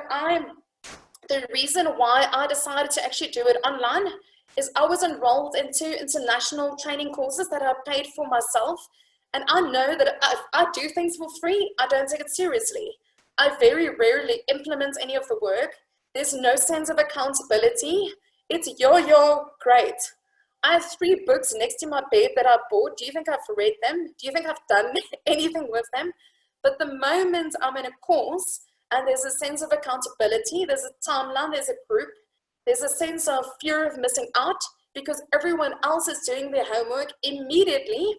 Speaker 1: the reason why I decided to actually do it online is I was enrolled in 2 international training courses that I paid for myself. And I know that if I do things for free, I don't take it seriously. I very rarely implement any of the work. There's no sense of accountability. It's yo, great. I have 3 books next to my bed that I bought. Do you think I've read them? Do you think I've done anything with them? But the moment I'm in a course and there's a sense of accountability, there's a timeline, there's a group, there's a sense of fear of missing out because everyone else is doing their homework, immediately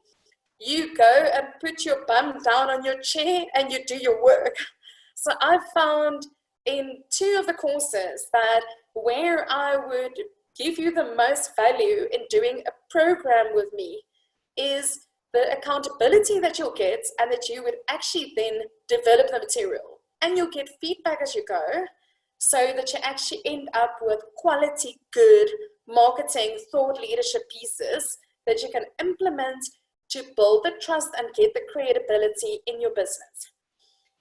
Speaker 1: you go and put your bum down on your chair and you do your work. So I found in 2 of the courses that where I would give you the most value in doing a program with me is the accountability that you'll get, and that you would actually then develop the material and you'll get feedback as you go, so that you actually end up with quality, good marketing, thought leadership pieces that you can implement to build the trust and get the credibility in your business.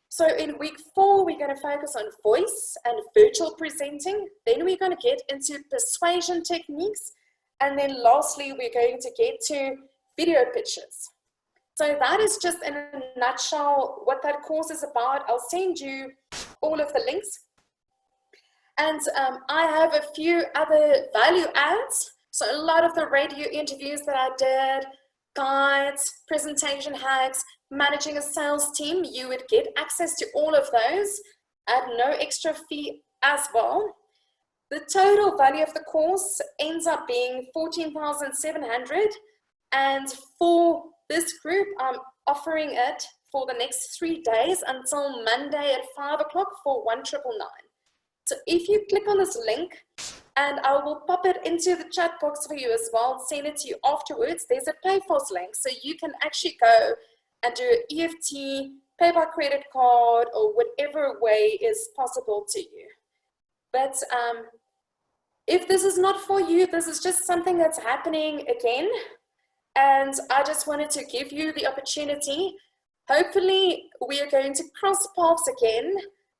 Speaker 1: So in week 4, we're going to focus on voice and virtual presenting. Then we're going to get into persuasion techniques. And then lastly, we're going to get to video pitches. So that is just in a nutshell what that course is about. I'll send you all of the links. And I have a few other value adds. So a lot of the radio interviews that I did, guides, presentation hacks, managing a sales team, you would get access to all of those at no extra fee as well. The total value of the course ends up being $14,700, and for this group, I'm offering it for the next 3 days until Monday at 5 o'clock for $1,999. So if you click on this link, and I will pop it into the chat box for you as well, send it to you afterwards, there's a PayForce link, so you can actually go and do an EFT, pay by credit card, or whatever way is possible to you. But if this is not for you, this is just something that's happening again, and I just wanted to give you the opportunity hopefully we are going to cross paths again,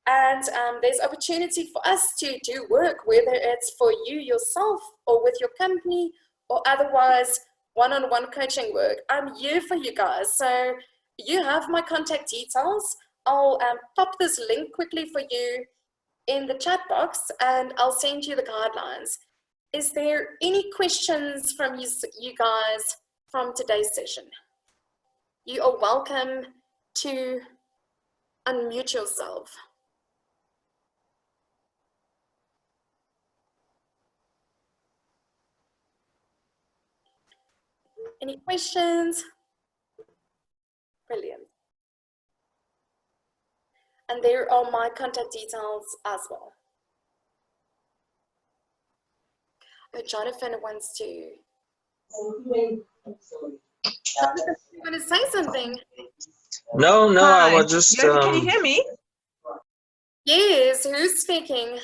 Speaker 1: and there's opportunity for us to do work, whether it's for you yourself or with your company or otherwise one-on-one coaching work. I'm here for you guys. So you have my contact details. I'll pop this link quickly for you in the chat box, and I'll send you the guidelines. Is there any questions from you guys from today's session? You are welcome to unmute yourself. Any questions? Brilliant. And there are my contact details as well. Oh, Jonathan wants to. Jonathan, you want to say something?
Speaker 3: No,
Speaker 4: Hi.
Speaker 3: I was just.
Speaker 4: Yoke, can you hear me?
Speaker 1: Yes, who's speaking?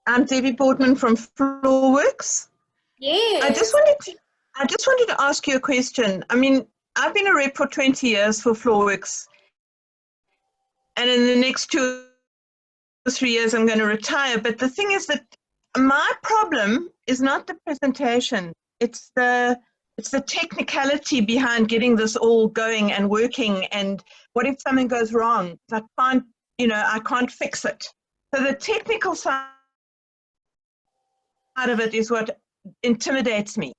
Speaker 4: I'm Debbie Boardman from Floorworks.
Speaker 1: Yes.
Speaker 4: I just wanted to ask you a question. I mean, I've been a rep for 20 years for Floorworks, and in the next 2 or 3 years I'm going to retire. But the thing is that my problem is not the presentation. It's the technicality behind getting this all going and working. And what if something goes wrong? I can't fix it. So the technical side of it is what intimidates me.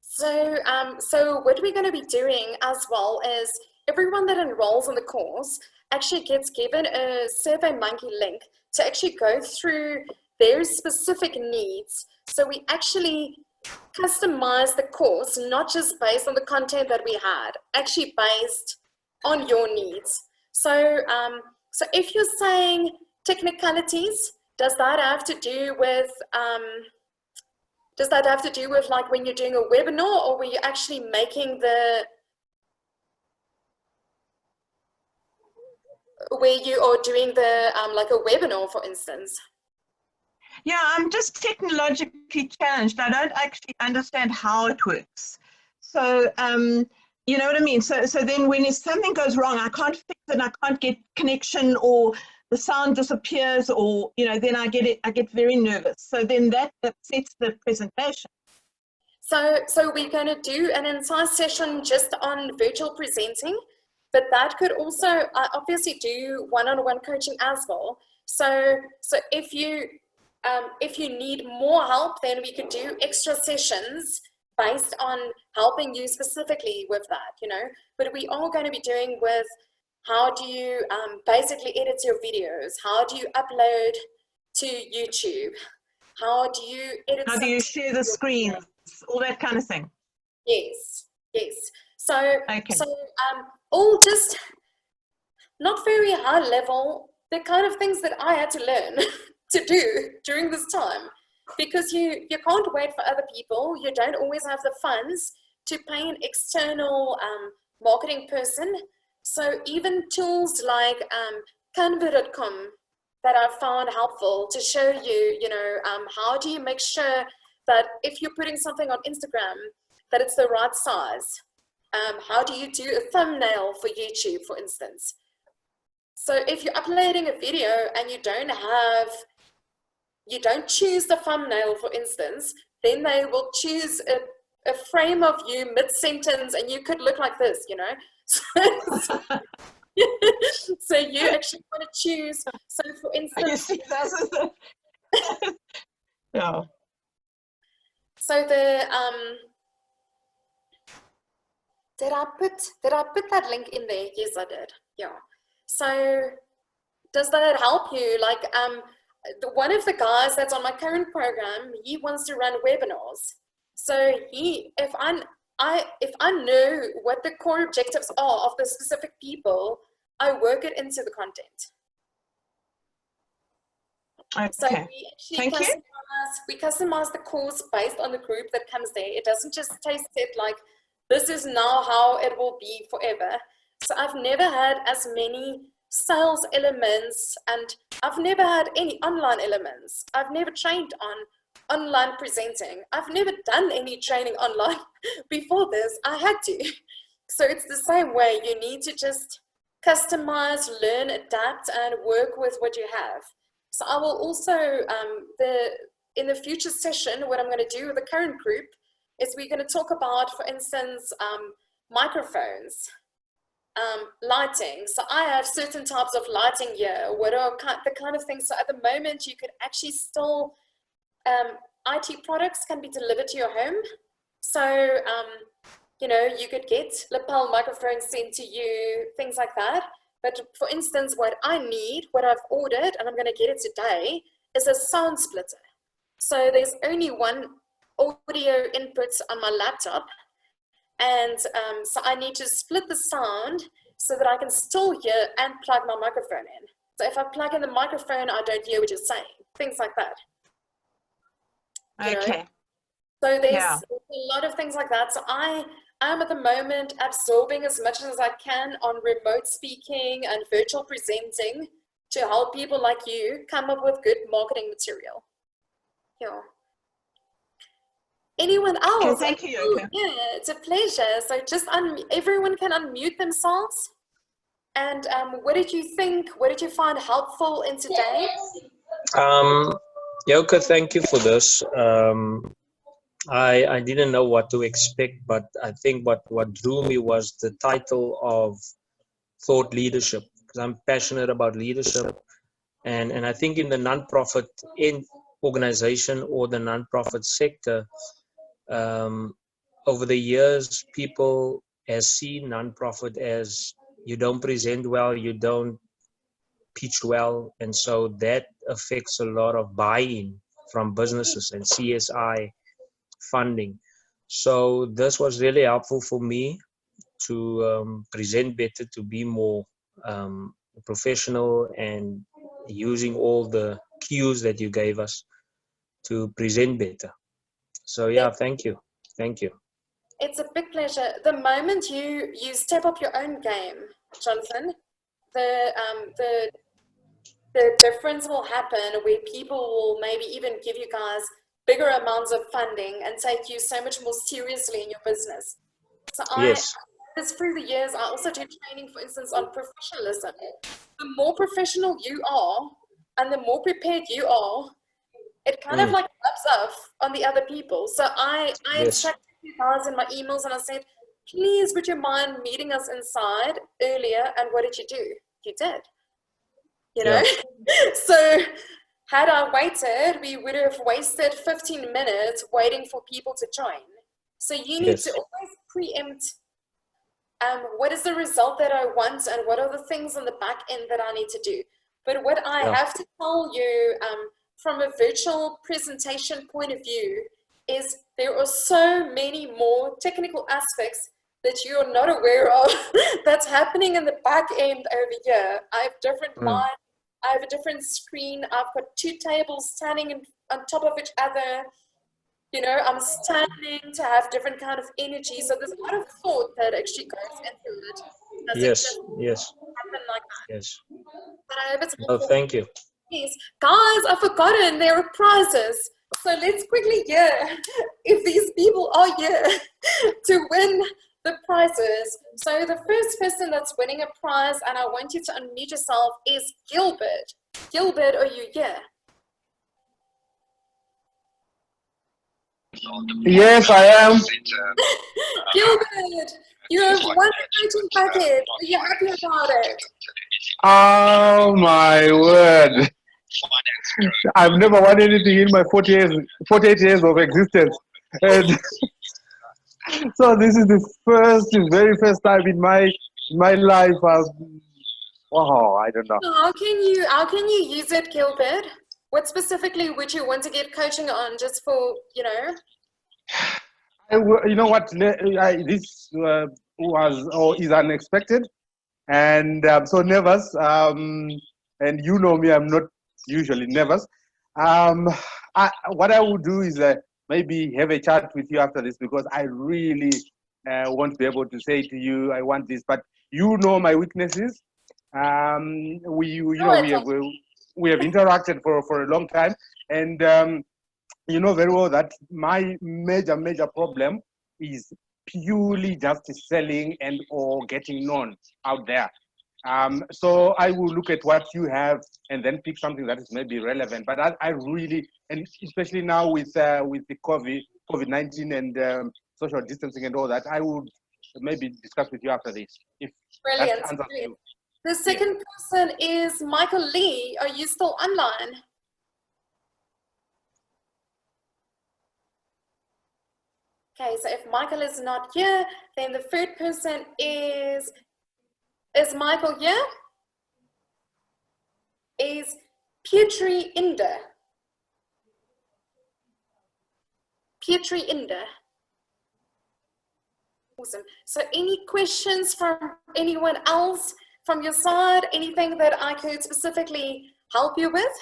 Speaker 1: So, so what we're going to be doing as well is everyone that enrolls in the course actually gets given a SurveyMonkey link to actually go through their specific needs. So we actually customize the course, not just based on the content that we had, actually based on your needs. So, so if you're saying technicalities, does that have to do with like when you're doing a webinar, or were you actually making where you are doing the like a webinar, for instance?
Speaker 4: Yeah, I'm just technologically challenged. I don't actually understand how it works. So, you know what I mean? So then when something goes wrong, I can't fix it, I can't get connection, or the sound disappears, or, then I get very nervous. So then that upsets the presentation.
Speaker 1: So we're going to do an entire session just on virtual presenting, but that could also obviously do one-on-one coaching as well. So if you need more help, then we could do extra sessions based on helping you specifically with that, But we are going to be doing with how do you basically edit your videos? How do you upload to YouTube? How do you edit?
Speaker 4: How do you share the screen? All that kind of thing.
Speaker 1: Yes. So,
Speaker 4: okay.
Speaker 1: All just not very high level, the kind of things that I had to learn to do during this time, because you can't wait for other people. You don't always have the funds to pay an external marketing person. So even tools like Canva.com that I found helpful to show you, how do you make sure that if you're putting something on Instagram, that it's the right size? How do you do a thumbnail for YouTube, for instance? So if you're uploading a video and you don't choose the thumbnail, for instance, then they will choose a frame of you mid-sentence and you could look like this, So you actually want to choose. So for instance,
Speaker 4: no.
Speaker 1: So did I put that link in there? Yes, I did. Yeah. So does that help you? Like one of the guys that's on my current program, he wants to run webinars. So if I know what the core objectives are of the specific people, I work it into the content.
Speaker 4: Okay.
Speaker 1: So we actually customize the course based on the group that comes there. It doesn't just stay set like this is now how it will be forever. So I've never had as many sales elements, and I've never had any online elements. I've never trained on online presenting. I've never done any training online before this. I had to. So it's the same way. You need to just customize, learn, adapt, and work with what you have. So I will also, in the future session, what I'm going to do with the current group is we're going to talk about, for instance, microphones, lighting. So I have certain types of lighting here. What are the kind of things? So at the moment, you could actually still, IT products can be delivered to your home. So, you know, you could get lapel microphones sent to you, things like that. But for instance, what I need, what I've ordered, and I'm going to get it today, is a sound splitter. So there's only one audio input on my laptop. And so I need to split the sound so that I can still hear and plug my microphone in. So if I plug in the microphone, I don't hear what you're saying, things like that.
Speaker 4: Okay.
Speaker 1: So there's a lot of things like that. So I am at the moment absorbing as much as I can on remote speaking and virtual presenting to help people like you come up with good marketing material. Yeah. Anyone else?
Speaker 4: Okay, thank you, Yoke.
Speaker 1: Yeah, it's a pleasure. So just everyone can unmute themselves. And what did you think? What did you find helpful in today?
Speaker 3: Yoke, thank you for this. I didn't know what to expect, but I think what drew me was the title of thought leadership, because I'm passionate about leadership. And I think in the nonprofit organization or the nonprofit sector, over the years, people have seen nonprofit as you don't present well, you don't pitch well, and so that affects a lot of buy-in from businesses and CSI funding. So this was really helpful for me to present better, to be more professional, and using all the cues that you gave us to present better. So yeah, thank you. Thank you.
Speaker 1: It's a big pleasure. The moment you step up your own game, Jonathan, the difference will happen where people will maybe even give you guys bigger amounts of funding and take you so much more seriously in your business. So through the years, I also do training, for instance, on professionalism. The more professional you are and the more prepared you are, it kind of like rubs off on the other people. So I instructed you guys in my emails and I said, please, would you mind meeting us inside earlier? And what did you do? You did. You know? So had I waited, we would have wasted 15 minutes waiting for people to join. So you need to always preempt what is the result that I want and what are the things on the back end that I need to do. But what I have to tell you from a virtual presentation point of view is there are so many more technical aspects that you're not aware of that's happening in the back end over here. I have different lines. I have a different screen. I've got two tables standing on top of each other. You know, I'm standing to have different kind of energy. So there's a lot of thought that actually goes into it.
Speaker 3: Yes.
Speaker 1: Happen like that.
Speaker 3: Yes.
Speaker 1: But I hope it's
Speaker 3: thank you.
Speaker 1: Yes. Guys, I've forgotten there are prizes. So let's quickly hear if these people are here to win the prizes. So the first person that's winning a prize, and I want you to unmute yourself, is Gilbert. Gilbert, are you here?
Speaker 5: Yes, I am.
Speaker 1: Gilbert, you have won the coaching package. Are you happy about it?
Speaker 5: Oh my word. I've never won anything in my 48 years of existence. And so this is the very first time in my life. Wow, I don't know.
Speaker 1: How can you use it, Gilbert? What specifically would you want to get coaching on, just for, you know?
Speaker 5: You know what? This is unexpected, and I'm so nervous. And you know me, I'm not usually nervous. What I would do is maybe have a chat with you after this, because I really won't be able to say to you, I want this, but you know my weaknesses. We have interacted for a long time, and you know very well that my major problem is purely just selling and or getting known out there. So I will look at what you have and then pick something that is maybe relevant. But I really, and especially now with the COVID-19 and social distancing and all that, I would maybe discuss with you after this. If
Speaker 1: Brilliant.
Speaker 5: that answers you.
Speaker 1: The second person is Michael Lee. Are you still online? Okay, so if Michael is not here, then the third person is Michael here? Is Pietri Inder. Pietri Inder. Awesome. So any questions from anyone else from your side? Anything that I could specifically help you with?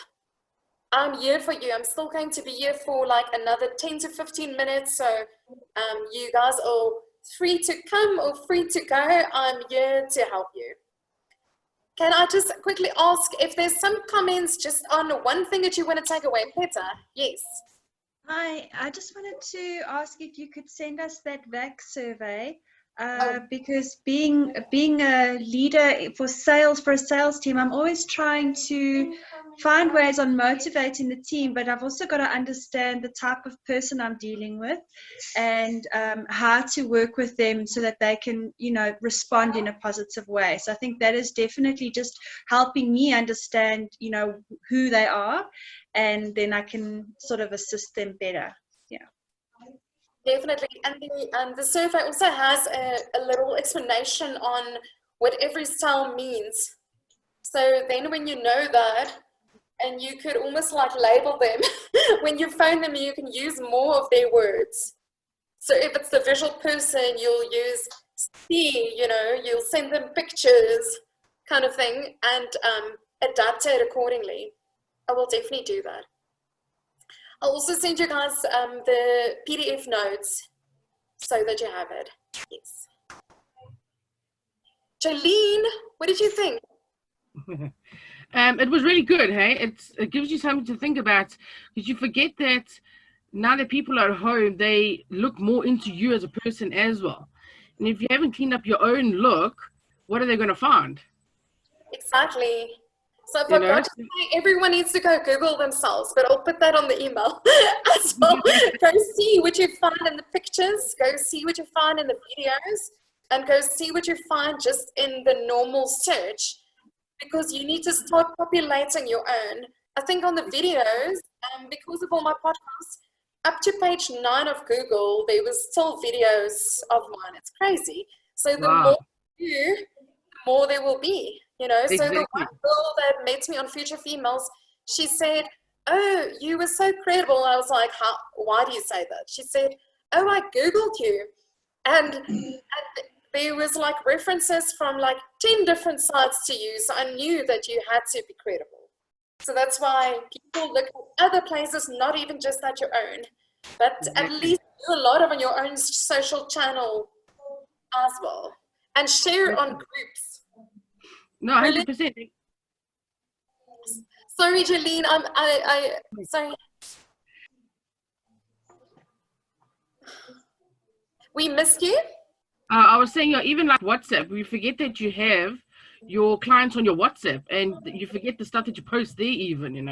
Speaker 1: I'm here for you. I'm still going to be here for like another 10 to 15 minutes. So you guys are free to come or free to go. I'm here to help you. Can I just quickly ask if there's some comments just on one thing that you want to take away? Peter, yes.
Speaker 6: Hi, I just wanted to ask if you could send us that VAC survey, because being a leader for a sales team, I'm always trying to find ways on motivating the team, but I've also got to understand the type of person I'm dealing with and how to work with them so that they can, respond in a positive way. So I think that is definitely just helping me understand, who they are, and then I can sort of assist them better. Yeah.
Speaker 1: Definitely. And the survey also has a little explanation on what every style means. So then when you know that, and you could almost like label them, when you phone them, you can use more of their words. So if it's the visual person, you'll use see, you'll send them pictures kind of thing and adapt it accordingly. I will definitely do that. I'll also send you guys the PDF notes so that you have it. Yes. Jolene, what did you think?
Speaker 7: It was really good, hey? It gives you something to think about, because you forget that now that people are at home, they look more into you as a person as well. And if you haven't cleaned up your own look, what are they going to find?
Speaker 1: Exactly. So I forgot to say, everyone needs to go Google themselves, but I'll put that on the email as well. Go see what you find in the pictures, go see what you find in the videos, and go see what you find just in the normal search, because you need to start populating your own. I think on the videos, because of all my podcasts, up to page 9 of Google, there was still videos of mine. It's crazy. So the more you do, the more there will be.
Speaker 7: Exactly.
Speaker 1: So the one girl that met me on Future Females, she said, "Oh, you were so credible." I was like, why do you say that? She said, "Oh, I Googled you." And there was like references from like 10 different sites to you. So I knew that you had to be credible. So that's why people look at other places, not even just at your own, but at least do a lot of on your own social channel as well. And share on groups.
Speaker 7: No, 100%.
Speaker 1: Sorry, Jolene. Sorry. We missed you.
Speaker 7: I was saying, even like WhatsApp, we forget that you have your clients on your WhatsApp, and you forget the stuff that you post there, even.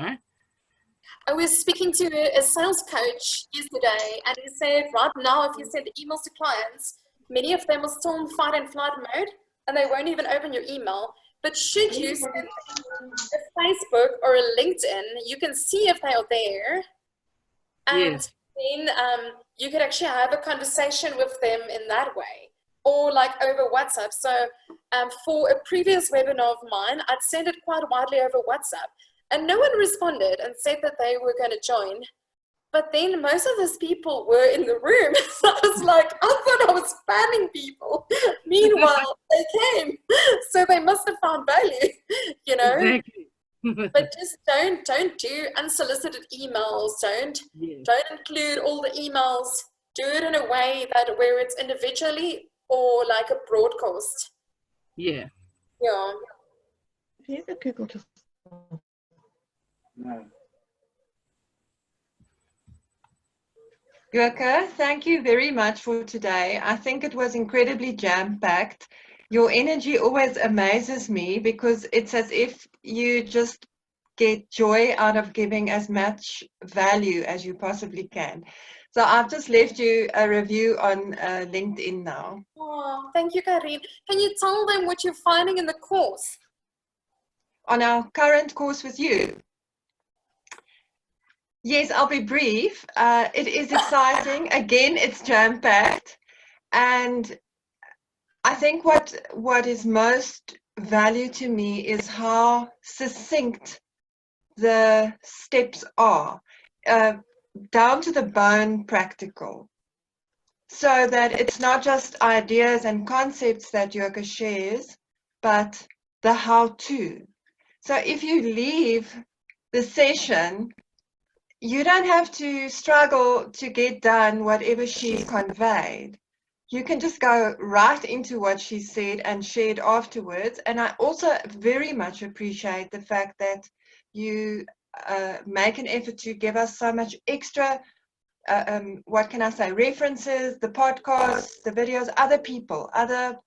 Speaker 1: I was speaking to a sales coach yesterday, and he said, right now, if you send emails to clients, many of them are still in fight and flight mode, and they won't even open your email. But should you send a Facebook or a LinkedIn, you can see if they are there. And then you could actually have a conversation with them in that way, or like over WhatsApp. So for a previous webinar of mine, I'd send it quite widely over WhatsApp, and no one responded and said that they were going to join. But then most of those people were in the room. So I was like, I thought I was spamming people. Meanwhile, they came. So they must have found value,
Speaker 7: Exactly.
Speaker 1: But just don't do unsolicited emails. Don't include all the emails. Do it in a way that where it's individually or like a broadcast.
Speaker 7: Yeah.
Speaker 1: Yeah.
Speaker 4: Here's a Google to
Speaker 8: Yoke, thank you very much for today. I think it was incredibly jam-packed. Your energy always amazes me because it's as if you just get joy out of giving as much value as you possibly can. So I've just left you a review on LinkedIn now.
Speaker 1: Oh, thank you, Karine. Can you tell them what you're finding in the course?
Speaker 8: On our current course with you. Yes, I'll be brief. It is exciting. Again, it's jam-packed. And I think what is most value to me is how succinct the steps are, down to the bone practical, so that it's not just ideas and concepts that Yoke shares, but the how-to. So if you leave the session, you don't have to struggle to get done whatever she's conveyed. You can just go right into what she said and shared afterwards. And I also very much appreciate the fact that you make an effort to give us so much extra, what can I say, references, the podcasts, the videos, other people, other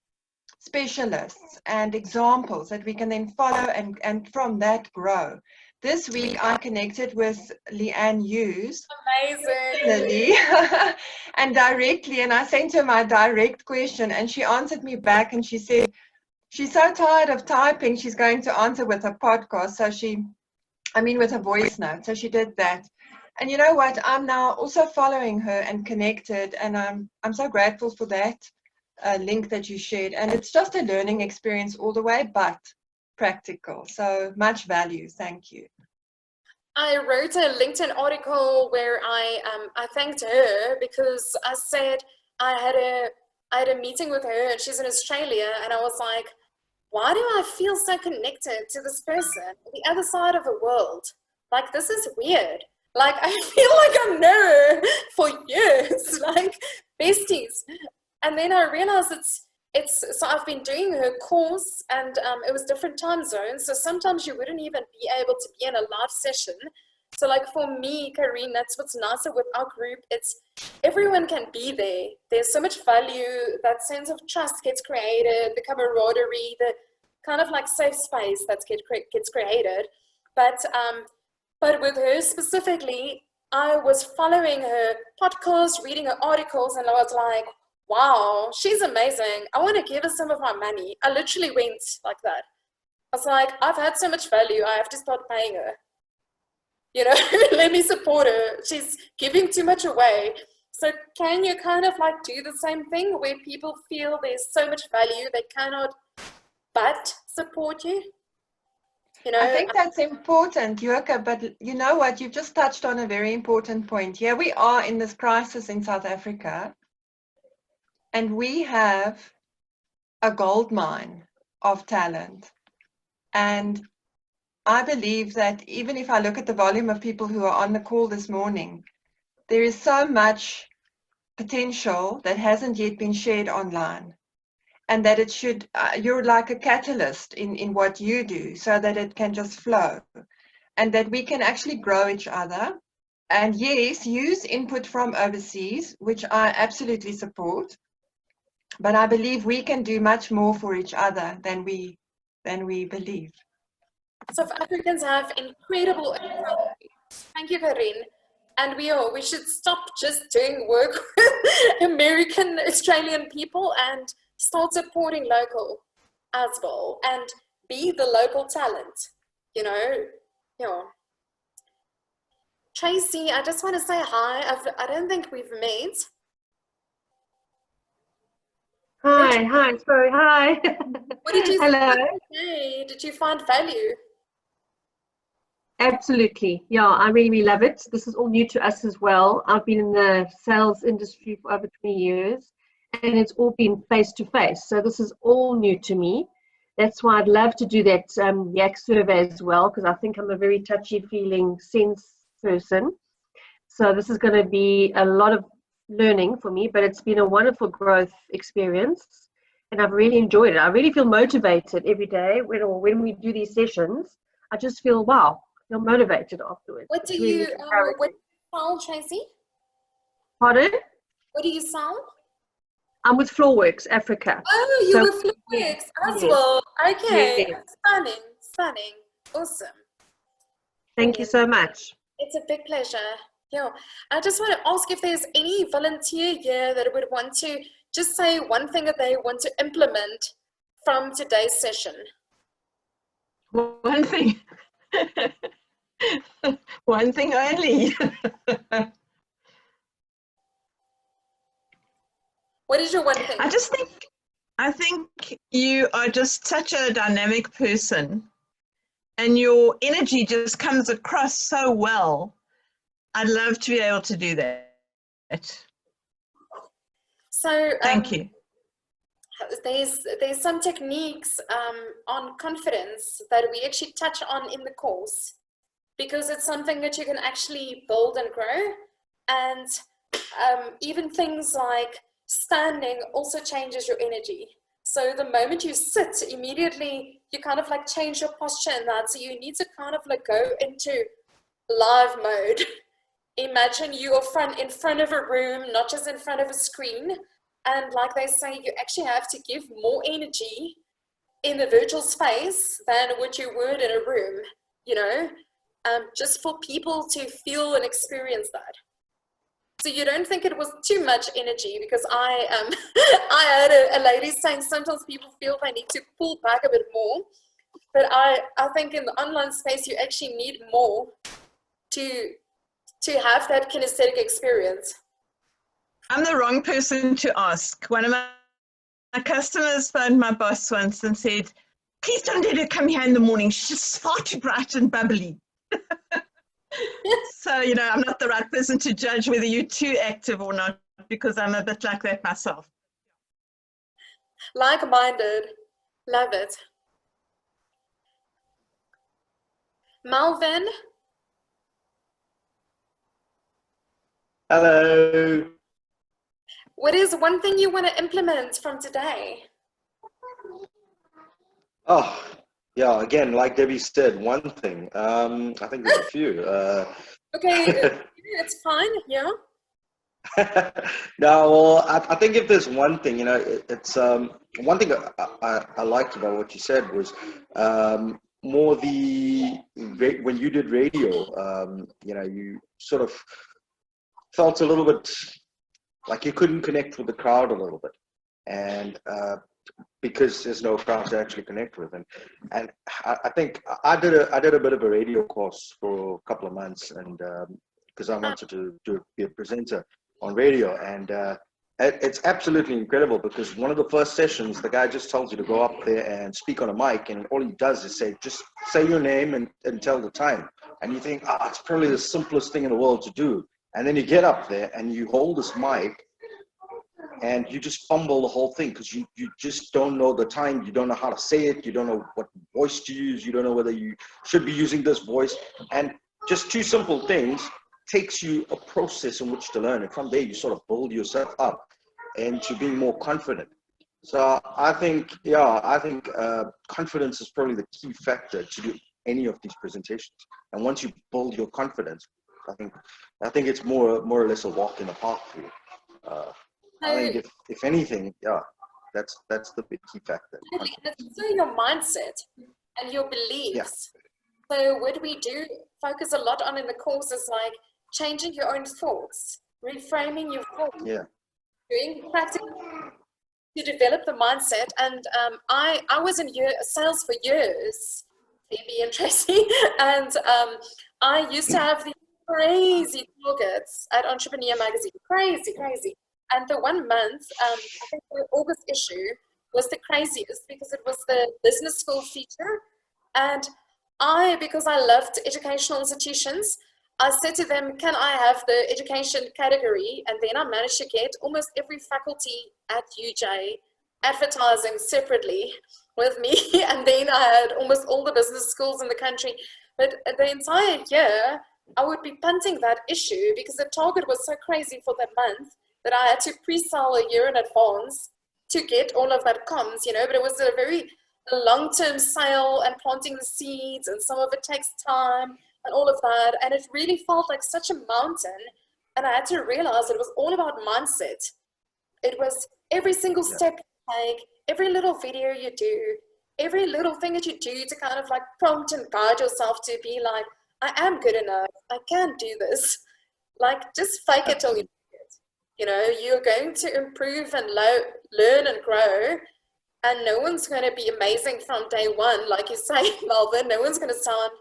Speaker 8: specialists and examples that we can then follow and from that grow. This week I connected with Leanne Hughes.
Speaker 1: Amazing.
Speaker 8: And directly, and I sent her my direct question and she answered me back and she said she's so tired of typing, she's going to answer with a podcast. So with a voice note. So she did that. And you know what? I'm now also following her and connected, and I'm so grateful for that link that you shared. And it's just a learning experience all the way, but practical. So much value. Thank you.
Speaker 1: I wrote a LinkedIn article where I thanked her because I said I had a meeting with her and she's in Australia, and I was like, why do I feel so connected to this person on the other side of the world? Like, this is weird. Like, I feel like I've known her for years, like besties. And then I realized so I've been doing her course, and it was different time zones. So sometimes you wouldn't even be able to be in a live session. So like for me, Karine, that's what's nicer with our group. It's everyone can be there. There's so much value. That sense of trust gets created, the camaraderie, the kind of like safe space that gets created. But with her specifically, I was following her podcast, reading her articles, and I was like, wow, she's amazing. I want to give her some of my money. I literally went like that. I was like, I've had so much value, I have to start paying her. You know, let me support her. She's giving too much away. So can you kind of like do the same thing where people feel there's so much value they cannot but support you? You know,
Speaker 8: I think that's important, Yoke, but you know what? You've just touched on a very important point. Here we are in this crisis in South Africa, and we have a gold mine of talent. And I believe that even if I look at the volume of people who are on the call this morning, there is so much potential that hasn't yet been shared online. And that it should, you're like a catalyst in what you do so that it can just flow. And that we can actually grow each other. And yes, use input from overseas, which I absolutely support. But I believe we can do much more for each other than we believe.
Speaker 1: South Africans have incredible ability. Thank you, Karine. And we should stop just doing work with American, Australian people and start supporting local as well and be the local talent, you know. Yeah. Tracy, I just want to say hi. I don't think we've met.
Speaker 9: Hi, sorry, hi.
Speaker 1: What did you
Speaker 9: Hello.
Speaker 1: say? Did you find value?
Speaker 9: Absolutely. Yeah, I really love it. This is all new to us as well. I've been in the sales industry for over 20 years, and it's all been face-to-face. So this is all new to me. That's why I'd love to do that YAC survey as well, because I think I'm a very touchy-feeling sense person. So this is going to be a lot of learning for me, but it's been a wonderful growth experience, and I've really enjoyed it. I really feel motivated every day when we do these sessions. I just feel, wow, I feel motivated afterwards.
Speaker 1: What do you sell, Tracy?
Speaker 9: Pardon?
Speaker 1: What do you sell?
Speaker 9: I'm with Floorworks Africa.
Speaker 1: Oh, you
Speaker 9: So-
Speaker 1: were Floorworks as
Speaker 9: Yes.
Speaker 1: well. Okay,
Speaker 9: Yes.
Speaker 1: stunning, stunning, awesome.
Speaker 9: Thank you so much.
Speaker 1: It's a big pleasure. Yeah, I just want to ask if there's any volunteer here that would want to just say one thing that they want to implement from today's session.
Speaker 4: One thing. One thing only.
Speaker 1: What is your one thing?
Speaker 4: I think you are just such a dynamic person, and your energy just comes across so well. I'd love to be able to do that.
Speaker 1: So
Speaker 4: Thank you.
Speaker 1: There's some techniques on confidence that we actually touch on in the course, because it's something that you can actually build and grow. And even things like standing also changes your energy. So the moment you sit, immediately you kind of like change your posture and that. So you need to kind of like go into live mode. Imagine you are in front of a room, not just in front of a screen. And like they say, you actually have to give more energy in the virtual space than what you would in a room, you know, just for people to feel and experience that. So you don't think it was too much energy, because I I heard a lady saying sometimes people feel they need to pull back a bit more. But I think in the online space, you actually need more to have that kinesthetic experience.
Speaker 4: I'm the wrong person to ask. One of my customers phoned my boss once and said, please don't let her come here in the morning. She's just far too bright and bubbly. So, you know, I'm not the right person to judge whether you're too active or not, because I'm a bit like that myself.
Speaker 1: Like-minded. Love it. Malvin?
Speaker 10: Hello.
Speaker 1: What is one thing you want to implement from today?
Speaker 10: Oh, yeah, again, like Debbie said, one thing. I think there's a few.
Speaker 1: Okay, it's fine, yeah.
Speaker 10: No, well, I think if there's one thing, you know, it's one thing I liked about what you said was more when you did radio, you know, you sort of felt a little bit like you couldn't connect with the crowd a little bit, and because there's no crowd to actually connect with, and I think I did a bit of a radio course for a couple of months, and because I wanted to be a presenter on radio, and it's absolutely incredible, because one of the first sessions, the guy just tells you to go up there and speak on a mic, and all he does is just say your name and tell the time, and you think, it's probably the simplest thing in the world to do, and then you get up there and you hold this mic and you just fumble the whole thing, because you just don't know the time, you don't know how to say it, you don't know what voice to use, you don't know whether you should be using this voice, and just two simple things takes you a process in which to learn, and from there you sort of build yourself up into being more confident. So I think confidence is probably the key factor to do any of these presentations, and once you build your confidence, I think it's more or less a walk in the park for you. I think if anything, yeah, that's the big key factor.
Speaker 1: It's also your mindset and your beliefs. Yeah. So what we do focus a lot on in the course is like changing your own thoughts, reframing your thoughts, doing practice to develop the mindset. And I was in sales for years, Phoebe and Tracy, and I used to have these crazy targets at Entrepreneur Magazine, crazy. And the 1 month, I think the August issue was the craziest, because it was the business school feature. And because I loved educational institutions, I said to them, can I have the education category? And then I managed to get almost every faculty at UJ advertising separately with me. And then I had almost all the business schools in the country. But the entire year, I would be punting that issue, because the target was so crazy for that month that I had to pre-sell a year in advance to get all of that comms, you know. But it was a very long-term sale and planting the seeds, and some of it takes time and all of that. And it really felt like such a mountain. And I had to realize it was all about mindset. It was every single step you take, every little video you do, every little thing that you do to kind of like prompt and guide yourself to be like, I am good enough. I can do this. Like, just fake it till you make it. You know, you're going to improve and learn and grow. And no one's going to be amazing from day one. Like you say, Melvin, no one's going to sound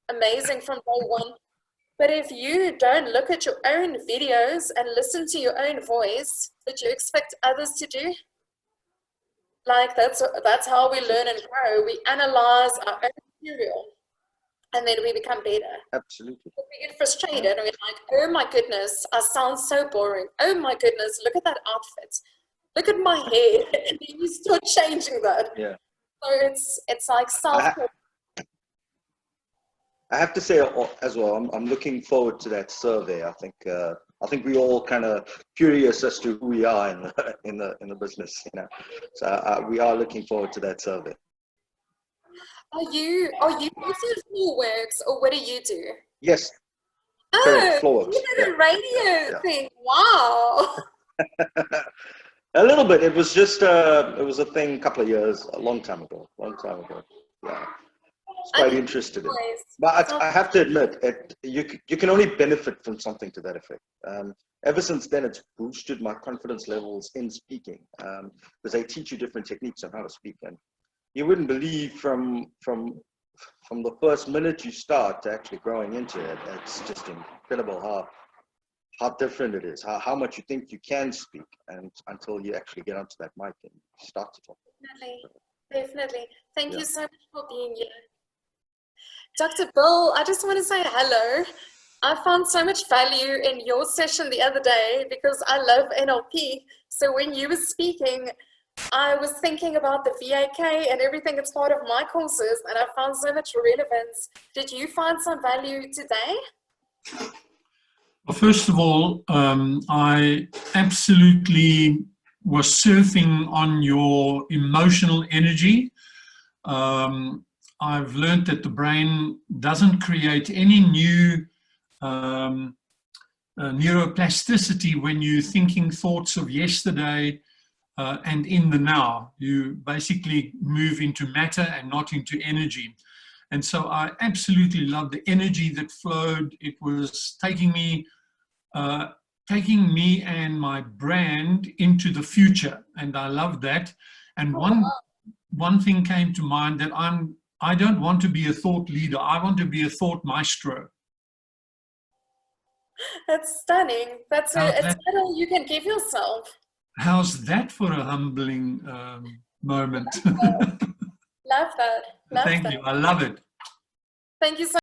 Speaker 1: amazing from day one. But if you don't look at your own videos and listen to your own voice that you expect others to do, like that's how we learn and grow. We analyze our own material and then we become better.
Speaker 10: Absolutely.
Speaker 1: But we get frustrated and we're like, oh my goodness, I sound so boring. Oh my goodness, look at that outfit. Look at my hair. And then you start changing that.
Speaker 10: Yeah.
Speaker 1: So it's like self.
Speaker 10: I have to say as well, I'm looking forward to that survey. I think we all kind of curious as to who we are in the business, you know. So we are looking forward to that survey.
Speaker 1: Are you also Floorworks, or what do you do?
Speaker 10: Yes.
Speaker 1: Oh,
Speaker 10: Floorworks.
Speaker 1: you did a radio thing. Wow.
Speaker 10: A little bit. It was just it was a thing a long time ago. Yeah. It's quite interested in. But I have to admit, you can only benefit from something to that effect. Ever since then, it's boosted my confidence levels in speaking, because they teach you different techniques on how to speak. And you wouldn't believe from the first minute you start to actually growing into it, it's just incredible how different it is, how much you think you can speak, and until you actually get onto that mic and start to talk.
Speaker 1: Definitely. Thank you so much for being here. Dr. Bill, I just want to say hello. I found so much value in your session the other day because I love NLP. So when you were speaking, I was thinking about the VAK and everything that's part of my courses, and I found so much relevance. Did you find some value today?
Speaker 11: Well, first of all, I absolutely was surfing on your emotional energy. I've learned that the brain doesn't create any new neuroplasticity when you're thinking thoughts of yesterday and in the now. You basically move into matter and not into energy. And so I absolutely love the energy that flowed. It was taking me and my brand into the future, and I love that. And one thing came to mind, that I don't want to be a thought leader. I want to be a thought maestro.
Speaker 1: That's stunning. That's a title you can give yourself.
Speaker 11: How's that for a humbling moment?
Speaker 1: Love that.
Speaker 11: Thank you. I love it.
Speaker 1: Thank you so